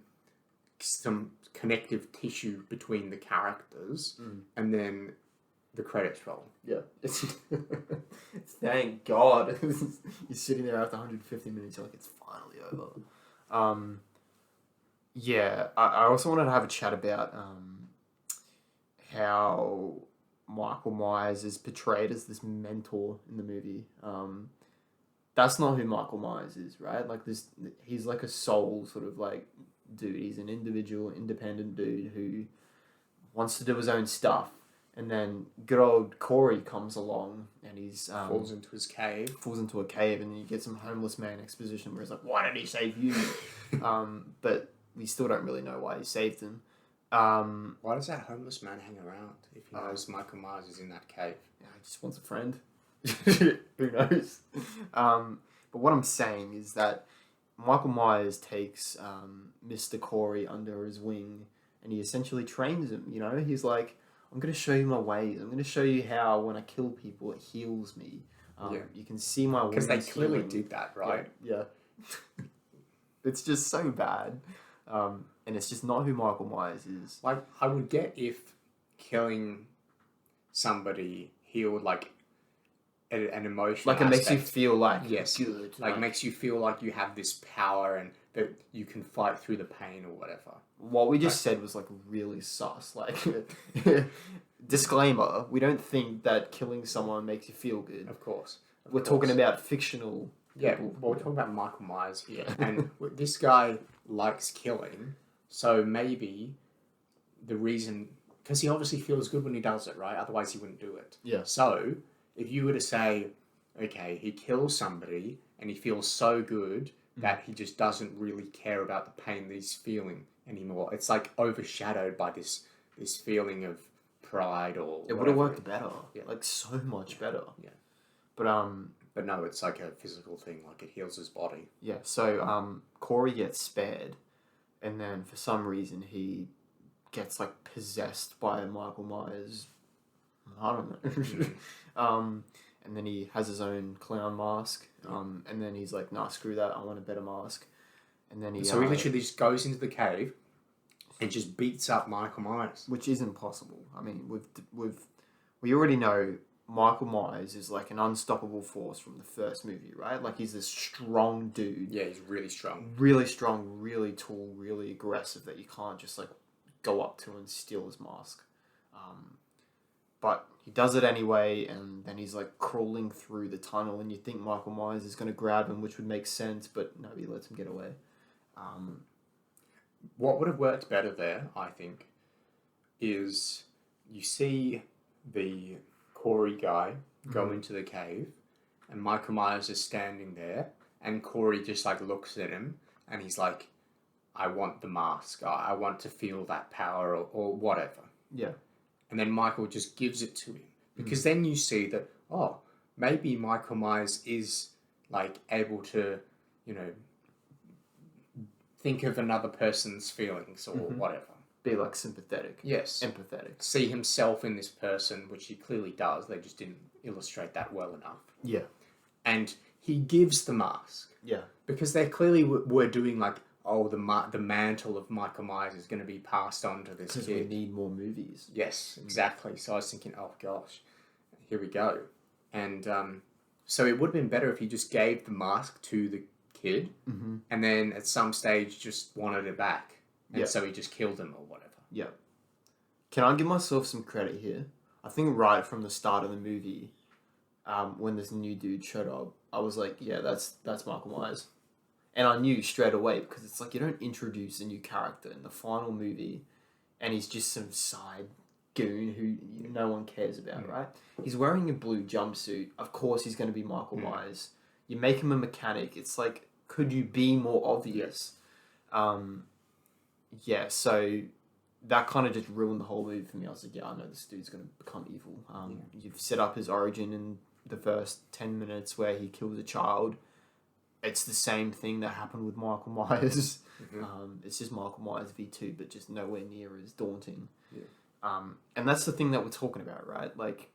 some connective tissue between the characters, and then the credits roll. Yeah. Thank God. You're sitting there after 150 minutes, you're like, it's finally over. Yeah, I also wanted to have a chat about how Michael Myers is portrayed as this mentor in the movie. That's not who Michael Myers is, right? Like he's like a soul sort of like dude. He's an individual, independent dude who wants to do his own stuff. And then good old Corey comes along and he's Falls into his cave. Falls into a cave, and you get some homeless man exposition where he's like, "Why did he save you?" But we still don't really know why he saved him. Why does that homeless man hang around if he knows Michael Myers is in that cave? Yeah, he just wants a friend. Who knows? But what I'm saying is that Michael Myers takes Mr. Corey under his wing, and he essentially trains him. You know, he's like, I'm going to show you my ways. I'm going to show you how when I kill people, it heals me. You can see my wounds. Because they clearly did that, right? Yeah. It's just so bad. And it's just not who Michael Myers is. Like, I would get if killing somebody healed, like, an emotional like, it makes you feel like yes, good. Like, makes you feel like you have this power and that you can fight through the pain or whatever. What we just said was, like, really sus. Like, disclaimer, we don't think that killing someone makes you feel good. Of course. We're talking about fictional people. Well, we're talking about Michael Myers here. And this guy likes killing, so maybe the reason... Because he obviously feels good when he does it, right? Otherwise he wouldn't do it. Yeah. So, if you were to say, okay, he kills somebody and he feels so good that he just doesn't really care about the pain that he's feeling anymore. It's like overshadowed by this feeling of pride or it would have worked better. Yeah. Like, so much better. Yeah. But no, it's like a physical thing. Like, it heals his body. Yeah, so Corey gets spared, and then for some reason he gets, like, possessed by Michael Myers. I don't know. And then he has his own clown mask. And then he's like, nah, screw that. I want a better mask. And then So he literally just goes into the cave and just beats up Michael Myers. Which isn't possible. I mean, we already know Michael Myers is like an unstoppable force from the first movie, right? Like, he's this strong dude. Yeah, he's really strong. Really strong, really tall, really aggressive that you can't just, like, go up to and steal his mask. But he does it anyway, and then he's, like, crawling through the tunnel, and you think Michael Myers is going to grab him, which would make sense, but no, he lets him get away. What would have worked better there, I think, is you see the Corey guy go into the cave, and Michael Myers is standing there, and Corey just, like, looks at him, and he's like, I want the mask, I want to feel that power, or whatever. Yeah. And then Michael just gives it to him. Because then you see that, oh, maybe Michael Myers is, like, able to, you know, think of another person's feelings or whatever. Be, like, sympathetic. Yes. Empathetic. See himself in this person, which he clearly does. They just didn't illustrate that well enough. Yeah. And he gives the mask. Yeah. Because they clearly were doing, like, oh, the mantle of Michael Myers is going to be passed on to this kid. Because we need more movies. Yes, exactly. So I was thinking, oh gosh, here we go. And so it would have been better if he just gave the mask to the kid, and then at some stage just wanted it back. And so he just killed him or whatever. Yeah. Can I give myself some credit here? I think right from the start of the movie, when this new dude showed up, I was like, yeah, that's Michael Myers. And I knew straight away, because it's like you don't introduce a new character in the final movie and he's just some side goon who no one cares about, right? He's wearing a blue jumpsuit. Of course he's going to be Michael Myers. You make him a mechanic. It's like, could you be more obvious? Yeah, so that kind of just ruined the whole movie for me. I was like, yeah, I know this dude's going to become evil. You've set up his origin in the first 10 minutes where he kills a child. It's the same thing that happened with Michael Myers. It's just Michael Myers V2, but just nowhere near as daunting. Yeah. And that's the thing that we're talking about, right? Like,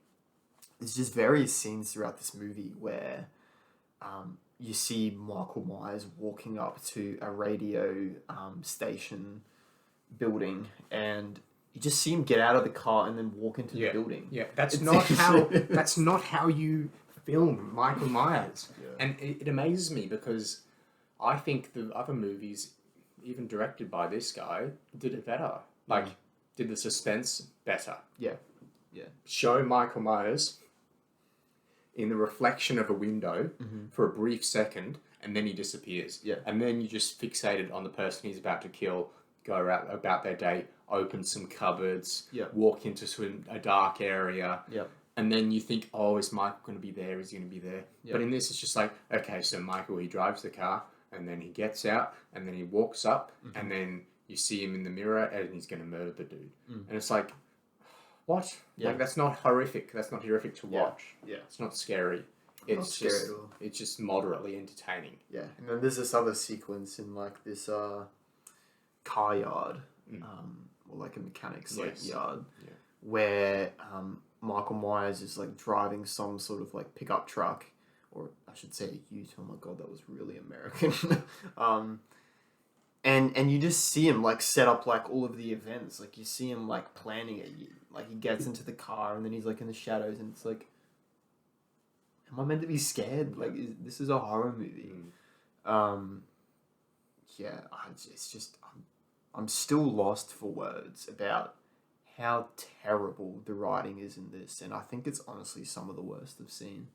there's just various scenes throughout this movie where you see Michael Myers walking up to a radio station building, and you just see him get out of the car and then walk into the building. Yeah, that's not how you film Michael Myers. Yeah. And it amazes me because I think the other movies, even directed by this guy, did it better. Like, did the suspense better. Yeah. Yeah. Show Michael Myers in the reflection of a window for a brief second, and then he disappears. Yeah. And then you just fixated on the person he's about to kill, go out about their day, open some cupboards, walk into a dark area, and then you think, oh, is Michael going to be there? Is he going to be there? But in this, it's just like, okay, so Michael, he drives the car, and then he gets out, and then he walks up, and then you see him in the mirror, and he's going to murder the dude. And it's like, what? Yeah. Like, that's not horrific. That's not horrific to watch. Yeah. It's not scary. It's just moderately entertaining. Yeah. And then there's this other sequence in like this car yard, or like a mechanic's yard, where Michael Myers is like driving some sort of like pickup truck, or I should say a ute. Oh my god, that was really American. And you just see him like set up like all of the events. Like you see him like planning it. Like he gets into the car and then he's like in the shadows, and it's like, am I meant to be scared? Like this is a horror movie. It's just I'm still lost for words about how terrible the writing is in this, and I think it's honestly some of the worst I've seen.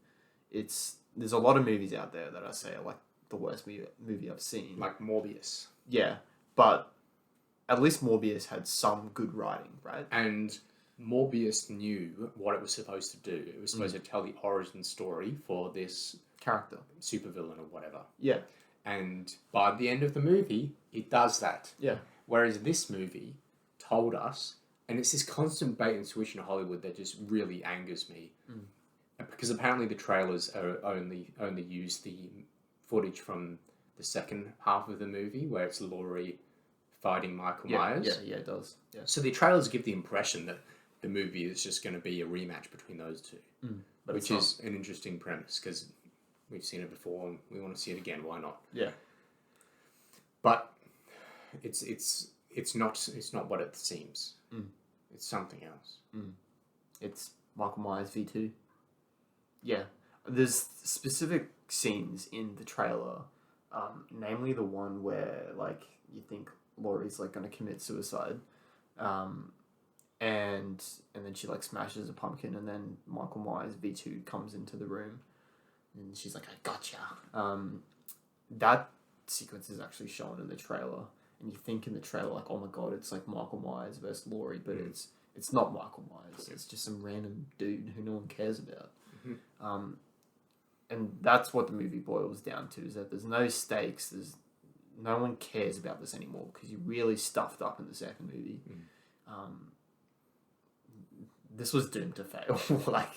There's a lot of movies out there that I say are like the worst movie I've seen. Like Morbius. Yeah, but at least Morbius had some good writing, right? And Morbius knew what it was supposed to do. It was supposed to tell the origin story for this character, supervillain or whatever. Yeah. And by the end of the movie, it does that. Yeah. Whereas this movie told us, and it's this constant bait and switch in Hollywood that just really angers me. Because apparently the trailers are only use the footage from the second half of the movie, where it's Laurie fighting Michael Myers. Yeah, it does. Yeah. So the trailers give the impression that the movie is just going to be a rematch between those two, which is an interesting premise because we've seen it before and we want to see it again. Why not? Yeah. But it's not what it seems. It's something else. It's Michael Myers V2. Yeah. There's specific scenes in the trailer, namely the one where like you think Laurie's like going to commit suicide, and then she like smashes a pumpkin, and then Michael Myers V2 comes into the room, and she's like, "I gotcha." That sequence is actually shown in the trailer, and you think in the trailer like, "Oh my god, it's like Michael Myers versus Laurie," but it's not Michael Myers. It's just some random dude who no one cares about. And that's what the movie boils down to, is that there's no stakes, no one cares about this anymore because you really stuffed up in the second movie. This was doomed to fail. Like,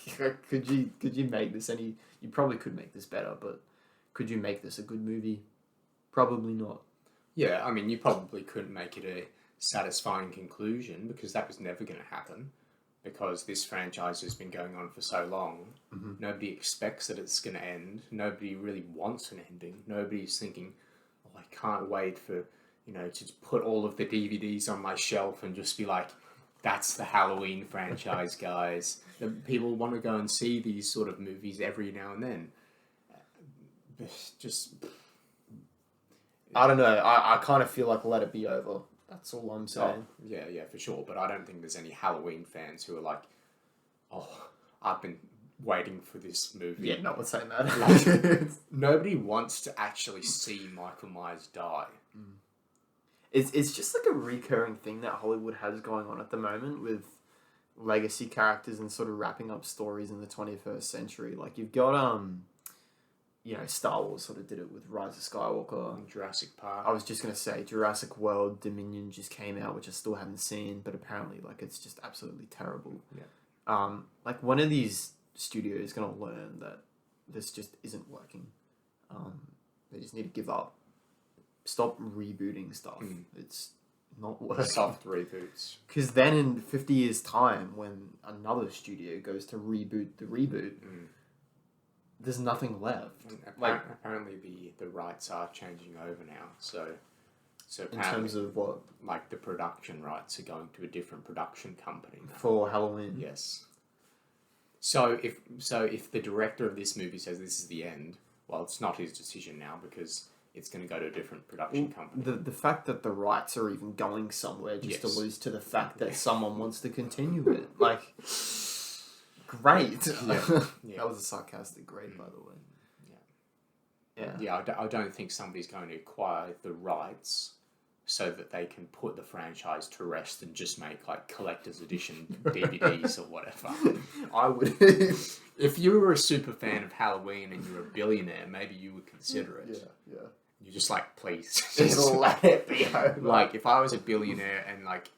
could you make this any? You probably could make this better, but could you make this a good movie? Probably not. Yeah, I mean, you probably couldn't make it a satisfying conclusion because that was never going to happen. Because this franchise has been going on for so long, nobody expects that it's going to end. Nobody really wants an ending. Nobody's thinking, "Oh, I can't wait for to put all of the DVDs on my shelf and just be like, that's the Halloween franchise, guys." People want to go and see these sort of movies every now and then. Just, I don't know. I kind of feel like let it be over. That's all I'm saying. Oh, yeah, for sure. But I don't think there's any Halloween fans who are like, "Oh, I've been waiting for this movie." Yeah, no one's saying that. Nobody wants to actually see Michael Myers die. It's just like a recurring thing that Hollywood has going on at the moment with legacy characters and sort of wrapping up stories in the 21st century. Like you've got Star Wars sort of did it with Rise of Skywalker. And Jurassic Park. I was just going to say Jurassic World Dominion just came out, which I still haven't seen, but apparently like it's just absolutely terrible. Yeah. Like one of these studios is going to learn that this just isn't working. They just need to give up. Stop rebooting stuff. It's not working. Soft reboots. Because then in 50 years' time, when another studio goes to reboot the reboot, there's nothing left. Apparently the rights are changing over now. So in terms of what? Like the production rights are going to a different production company now. For Halloween. Yes. So if the director of this movie says this is the end, well, it's not his decision now because it's going to go to a different production company. The fact that the rights are even going somewhere just alludes to the fact that someone wants to continue it. Like, great. Yeah. That was a sarcastic grade, by the way. Yeah, I don't think somebody's going to acquire the rights so that they can put the franchise to rest and just make like collector's edition DVDs or whatever. I would. If you were a super fan of Halloween and you're a billionaire, maybe you would consider it. Yeah. You're just like, please. Just let it be over. Like, if I was a billionaire and like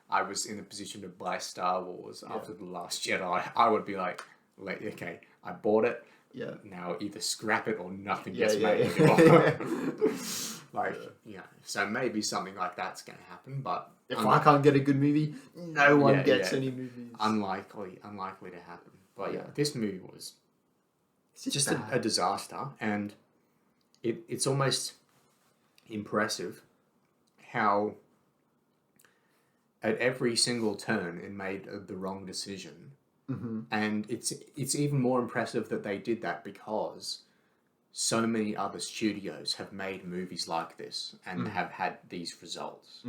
I was in a position to buy Star Wars after The Last Jedi, I would be like, okay, I bought it. Yeah. Now either scrap it or nothing gets made anymore. So maybe something like that's going to happen, but if I can't get a good movie, no one gets any movies. Unlikely to happen. But this movie was just a disaster, and it's almost impressive how at every single turn it made the wrong decision. Mm-hmm. And it's even more impressive that they did that because so many other studios have made movies like this and have had these results.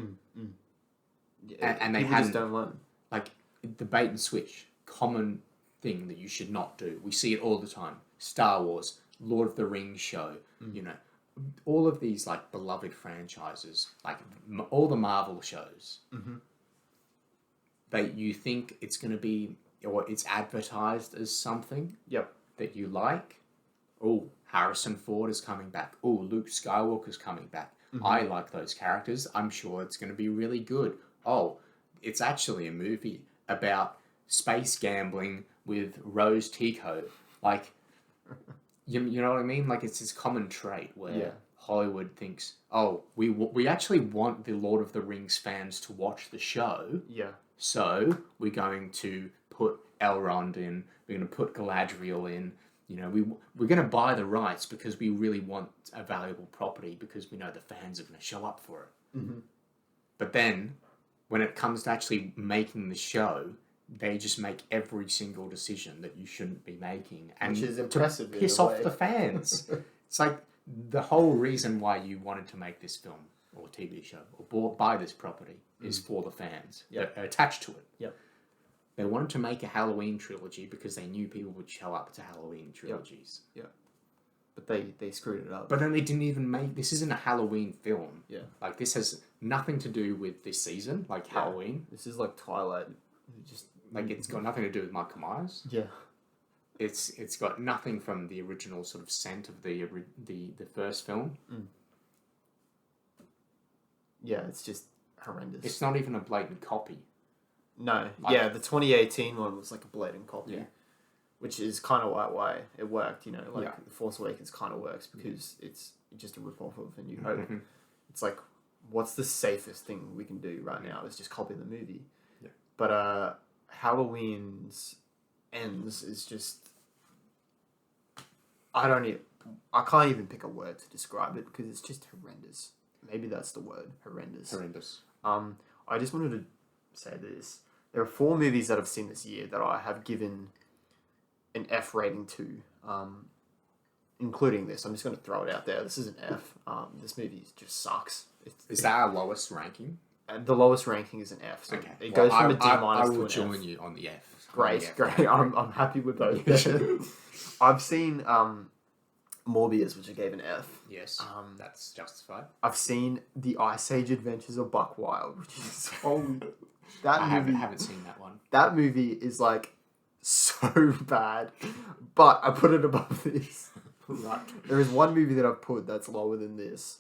Yeah, and they just don't learn. Like the bait and switch, common thing that you should not do. We see it all the time. Star Wars, Lord of the Rings show, all of these like beloved franchises, like all the Marvel shows. That you think it's going to be, or it's advertised as something that you like. Oh, Harrison Ford is coming back. Oh, Luke Skywalker's coming back. I like those characters. I'm sure it's going to be really good. Oh, it's actually a movie about space gambling with Rose Tico. Like, you know what I mean? Like, it's this common trait where Hollywood thinks, oh, we actually want the Lord of the Rings fans to watch the show. Yeah. So we're going to put Elrond in. We're going to put Galadriel in. We're going to buy the rights because we really want a valuable property because we know the fans are going to show up for it. But then, when it comes to actually making the show, they just make every single decision that you shouldn't be making, and which is impressive. To piss off the fans. It's like the whole reason why you wanted to make this film or TV show or buy this property is for the fans that are attached to it. Yep. They wanted to make a Halloween trilogy because they knew people would show up to Halloween trilogies. Yeah. But they screwed it up. But then they didn't even make... This isn't a Halloween film. Yeah. Like, this has nothing to do with this season, like Halloween. This is like Twilight. It's got nothing to do with Michael Myers. Yeah. It's got nothing from the original sort of scent of the first film. Yeah, it's just horrendous. It's not even a blatant copy. No. The 2018 one was like a blatant copy. Yeah. Which is kind of why it worked, The Force Awakens kind of works because it's just a rip-off of A New Hope. It's like, what's the safest thing we can do right now is just copy the movie. Yeah. But Halloween's Ends is just... I can't even pick a word to describe it because it's just horrendous. Maybe that's the word, horrendous. I just wanted to say this. There are 4 movies that I've seen this year that I have given an F rating to, including this. I'm just going to throw it out there. This is an F. This movie just sucks. Is that our lowest ranking? The lowest ranking is an F. So okay. It goes from a D- to an F. I will join you on the F. Great. I'm happy with those. I've seen Morbius, which I gave an F. Yes, that's justified. I've seen The Ice Age Adventures of Buck Wild, which is I haven't seen that one. That movie is like so bad, but I put it above this. Right. There is one movie that I've put that's lower than this.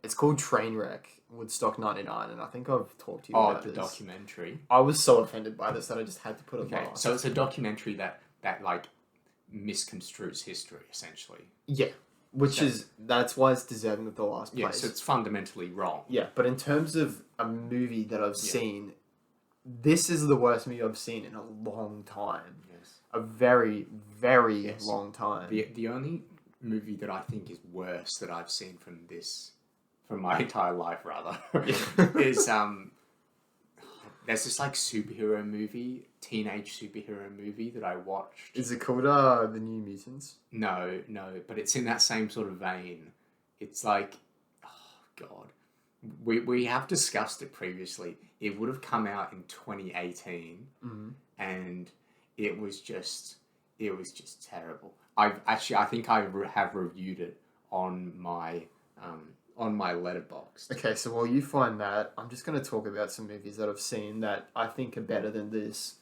It's called Trainwreck, Woodstock 99, and I think I've talked to you about this. Oh, the documentary. I was so offended by this that I just had to put it last. So it's a documentary that like misconstrues history, essentially. Yeah. That's why it's deserving of the last place. Yeah, so it's fundamentally wrong. Yeah, but in terms of a movie that I've seen, this is the worst movie I've seen in a long time. Yes. A very, very long time. The only movie that I think is worse that I've seen from my entire life rather, is there's this like superhero movie, teenage superhero movie that I watched. Is it called The New Mutants? No, but it's in that same sort of vein. It's like, oh God, we have discussed it previously. It would have come out in 2018, and it was just terrible. I think I have reviewed it on my Letterboxd. Okay, so while you find that, I'm just going to talk about some movies that I've seen that I think are better than this,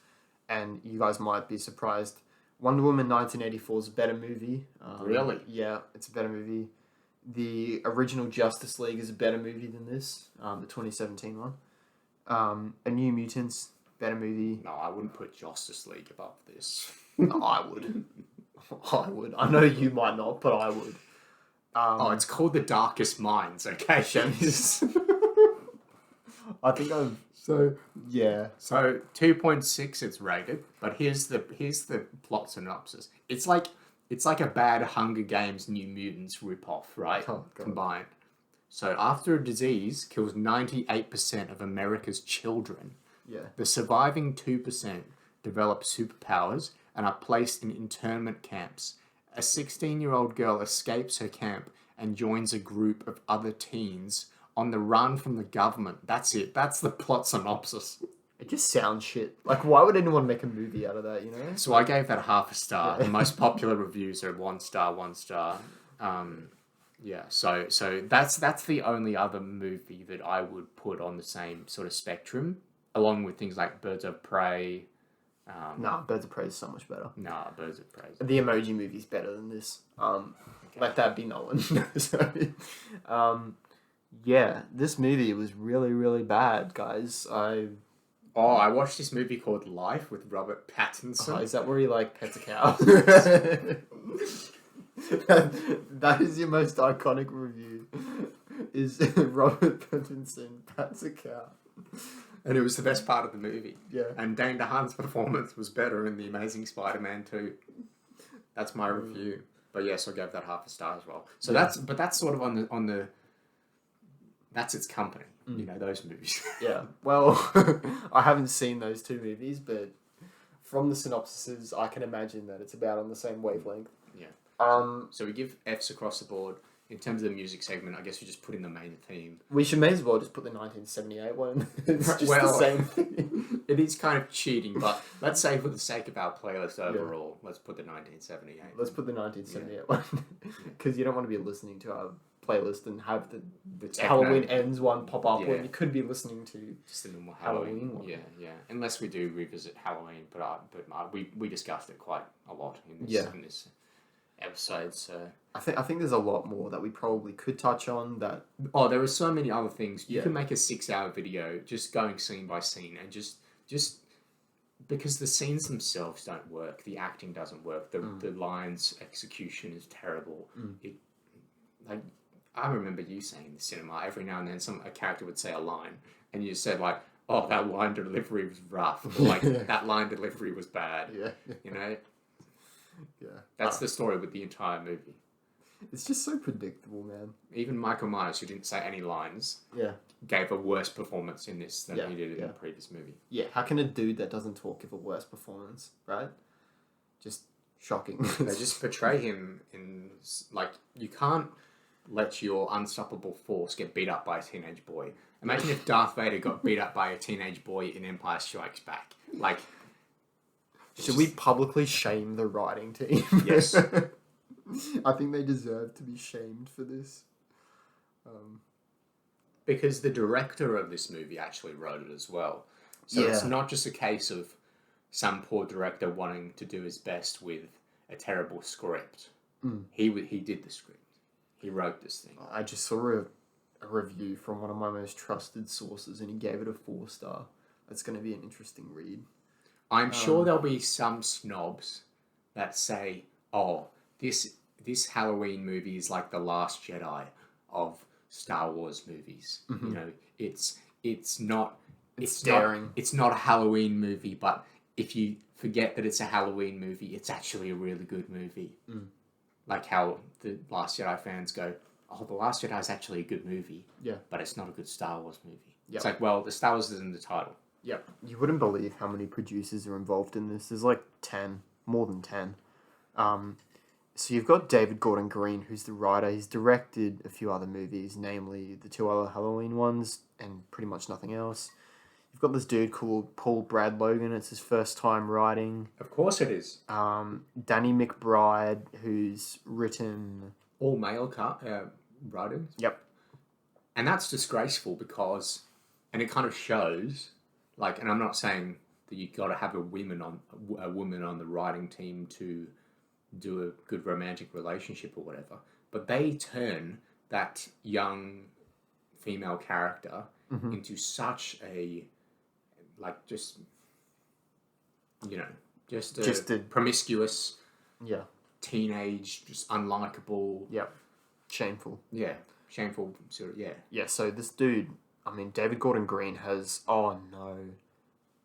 and you guys might be surprised. Wonder Woman 1984 is a better movie. Really? Yeah, it's a better movie. The original Justice League is a better movie than this, the 2017 one. A New Mutants, better movie. No, I wouldn't put Justice League above this. I would. I would. I know you might not, but I would. It's called The Darkest Minds, okay? I think I've... So, yeah. So, 2.6 it's rated, but here's the plot synopsis. It's like a bad Hunger Games New Mutants ripoff, right? Oh, God. Combined. So, after a disease kills 98% of America's children, the surviving 2% develop superpowers and are placed in internment camps. A 16-year-old girl escapes her camp and joins a group of other teens on the run from the government. That's it. That's the plot synopsis. It just sounds shit. Like, why would anyone make a movie out of that, you know? So I gave that half a star. The most popular reviews are 1 star, 1 star. So that's the only other movie that I would put on the same sort of spectrum, along with things like Birds of Prey. Birds of Prey is so much better. Birds of Prey. The Emoji Movie's better than this. Let that be known. This movie was really, really bad, guys. I watched this movie called Life with Robert Pattinson. Is that where he pets a cow? that is your most iconic review. Is Robert Pattinson pets a cow? And it was the best part of the movie. Yeah. And Dane DeHaan's performance was better in The Amazing Spider-Man 2. That's my review. But yes, I gave that half a star as well. So that's sort of on the that's its company. You know, those movies. Yeah. Well, I haven't seen those two movies, but from the synopsises, I can imagine that it's about on the same wavelength. Yeah. So we give Fs across the board. In terms of the music segment, I guess we just put in the main theme. We may as well just put the 1978 one. It's just the same thing. It is kind of cheating, but let's say for the sake of our playlist overall, let's put the 1978. Let's put the 1978 one. Because you don't want to be listening to our playlist and have the Halloween Ends one pop up when you could be listening to just the normal Halloween one. Yeah. Unless we do revisit Halloween, but we discussed it quite a lot in this episode. So I think there's a lot more that we probably could touch on. There are so many other things. You can make a 6-hour video just going scene by scene and just because the scenes themselves don't work, the acting doesn't work, the lines execution is terrible. I remember you saying in the cinema every now and then a character would say a line and you said oh, that line delivery was rough, or that line delivery was bad. You know. Yeah. That's the story with the entire movie. It's just so predictable, man. Even Michael Myers, who didn't say any lines, gave a worse performance in this than he did in the previous movie. Yeah, how can a dude that doesn't talk give a worse performance, right? Just shocking. They just portray him in, you can't let your unstoppable force get beat up by a teenage boy. Imagine if Darth Vader got beat up by a teenage boy in Empire Strikes Back. Should we publicly shame the writing team? Yes. I think they deserve to be shamed for this. Because the director of this movie actually wrote it as well. So it's not just a case of some poor director wanting to do his best with a terrible script. He did the script. He wrote this thing. I just saw a review from one of my most trusted sources and he gave it a 4-star. That's going to be an interesting read. I'm sure there'll be some snobs that say, "Oh, this Halloween movie is like the Last Jedi of Star Wars movies." You know, it's not It's daring. It's not a Halloween movie, but if you forget that it's a Halloween movie, it's actually a really good movie. Like how the Last Jedi fans go, oh, The Last Jedi is actually a good movie. Yeah. But it's not a good Star Wars movie. Yep. It's like, well, the Star Wars is in the title. Yep. You wouldn't believe how many producers are involved in this. There's like 10, more than 10. So you've got David Gordon Green, who's the writer. He's directed a few other movies, namely the 2 other Halloween ones, and pretty much nothing else. You've got this dude called Paul Brad Logan. It's his first time writing. Of course it is. Danny McBride, who's written... All male writers. Yep. And that's disgraceful because... And it kind of shows... Like, and I'm not saying that you've got to have a woman on the writing team to do a good romantic relationship or whatever. But they turn that young female character into such a... Like, just a promiscuous, teenage, just unlikable. Yep. Shameful. Yeah. Shameful, sort of, yeah. Yeah, so this dude, David Gordon Green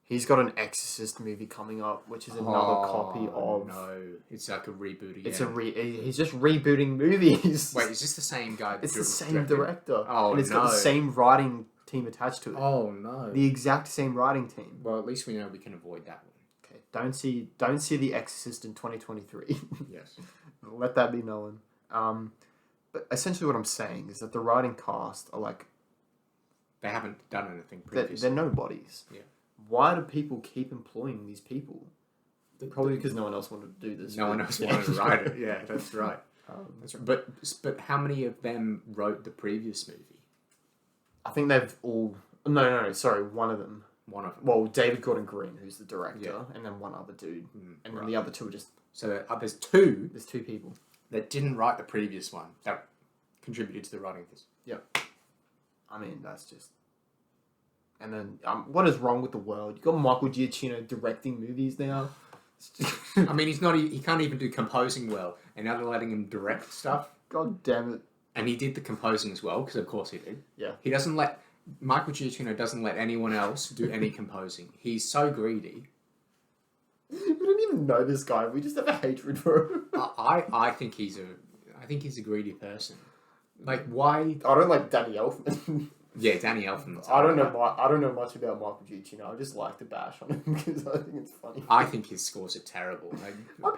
he's got an Exorcist movie coming up, which is another copy of... no. It's like a reboot again. He's just rebooting movies. Wait, is this the same guy? It's the same director. Oh, and it's got the same writing team attached to it. Oh, no. The exact same writing team. Well, at least we know we can avoid that one. Okay, don't see The Exorcist in 2023. Yes. Let that be known. But essentially what I'm saying is that the writing cast are like... They haven't done anything previously. They're nobodies. Yeah. Why do people keep employing these people? Probably because no one else wanted to do this. No one else wanted to write it. Yeah, that's right. That's right. But how many of them wrote the previous movie? I think they've all... No, sorry, one of them. One of them. Well, David Gordon Green, who's the director, and then one other dude. And then the other two are just... So there's two... There's 2 people. That didn't write the previous one. That contributed to the writing of this. Yep. That's just... And then, what is wrong with the world? You got Michael Giacchino directing movies now. He can't even do composing well, and now they're letting him direct stuff. God damn it! And he did the composing as well, because of course he did. Yeah. Michael Giacchino doesn't let anyone else do any composing. He's so greedy. We don't even know this guy. We just have a hatred for him. I think he's a greedy person. Like, why? I don't like Danny Elfman. Yeah, Danny Elfman. I don't know much about Michael Giacchino. I just like to bash on him because I think it's funny. I think his scores are terrible.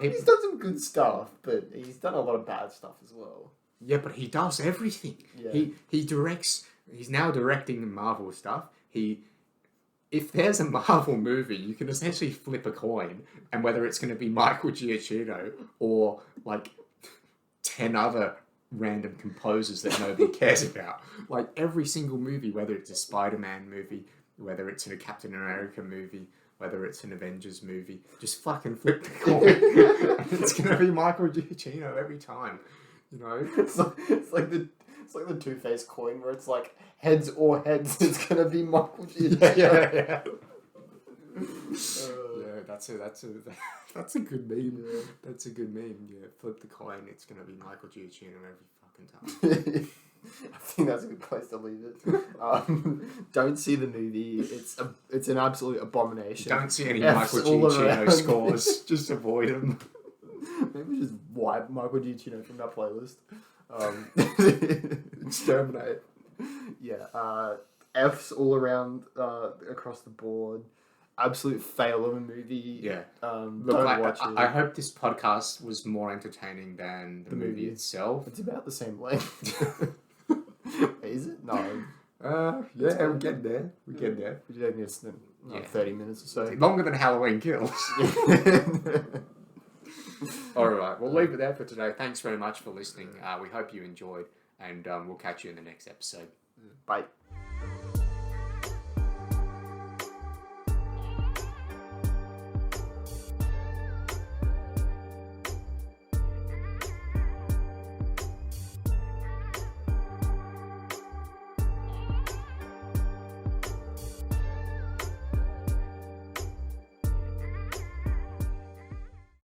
He's done some good stuff, but he's done a lot of bad stuff as well. Yeah, but he does everything. Yeah. He directs. He's now directing Marvel stuff. If there's a Marvel movie, you can essentially flip a coin, and whether it's going to be Michael Giacchino or like 10 other random composers that nobody cares about. Like every single movie, whether it's a Spider-Man movie, whether it's in a Captain America movie, whether it's an Avengers movie, just fucking flip the coin. It's gonna be Michael Giacchino every time. You know, it's like the Two-Face coin where it's like heads or heads. It's gonna be Michael Giacchino. Yeah. That's a good meme. Yeah. That's a good meme. Yeah, flip the coin. It's gonna be Michael Giacchino every fucking time. I think that's a good place to leave it. Don't see the movie. It's an absolute abomination. Don't see any Michael Giacchino scores. Just avoid them. Maybe just wipe Michael Giacchino from that playlist. Exterminate. Yeah. F's all around across the board. Absolute fail of a movie. Yeah. Don't watch it. I hope this podcast was more entertaining than the movie itself. It's about the same length. Is it? No. Yeah, we're getting there. We're getting there. We did it's 30 minutes or so. Longer than Halloween Kills. Alright, we'll leave it there for today. Thanks very much for listening. We hope you enjoyed, and we'll catch you in the next episode. Bye.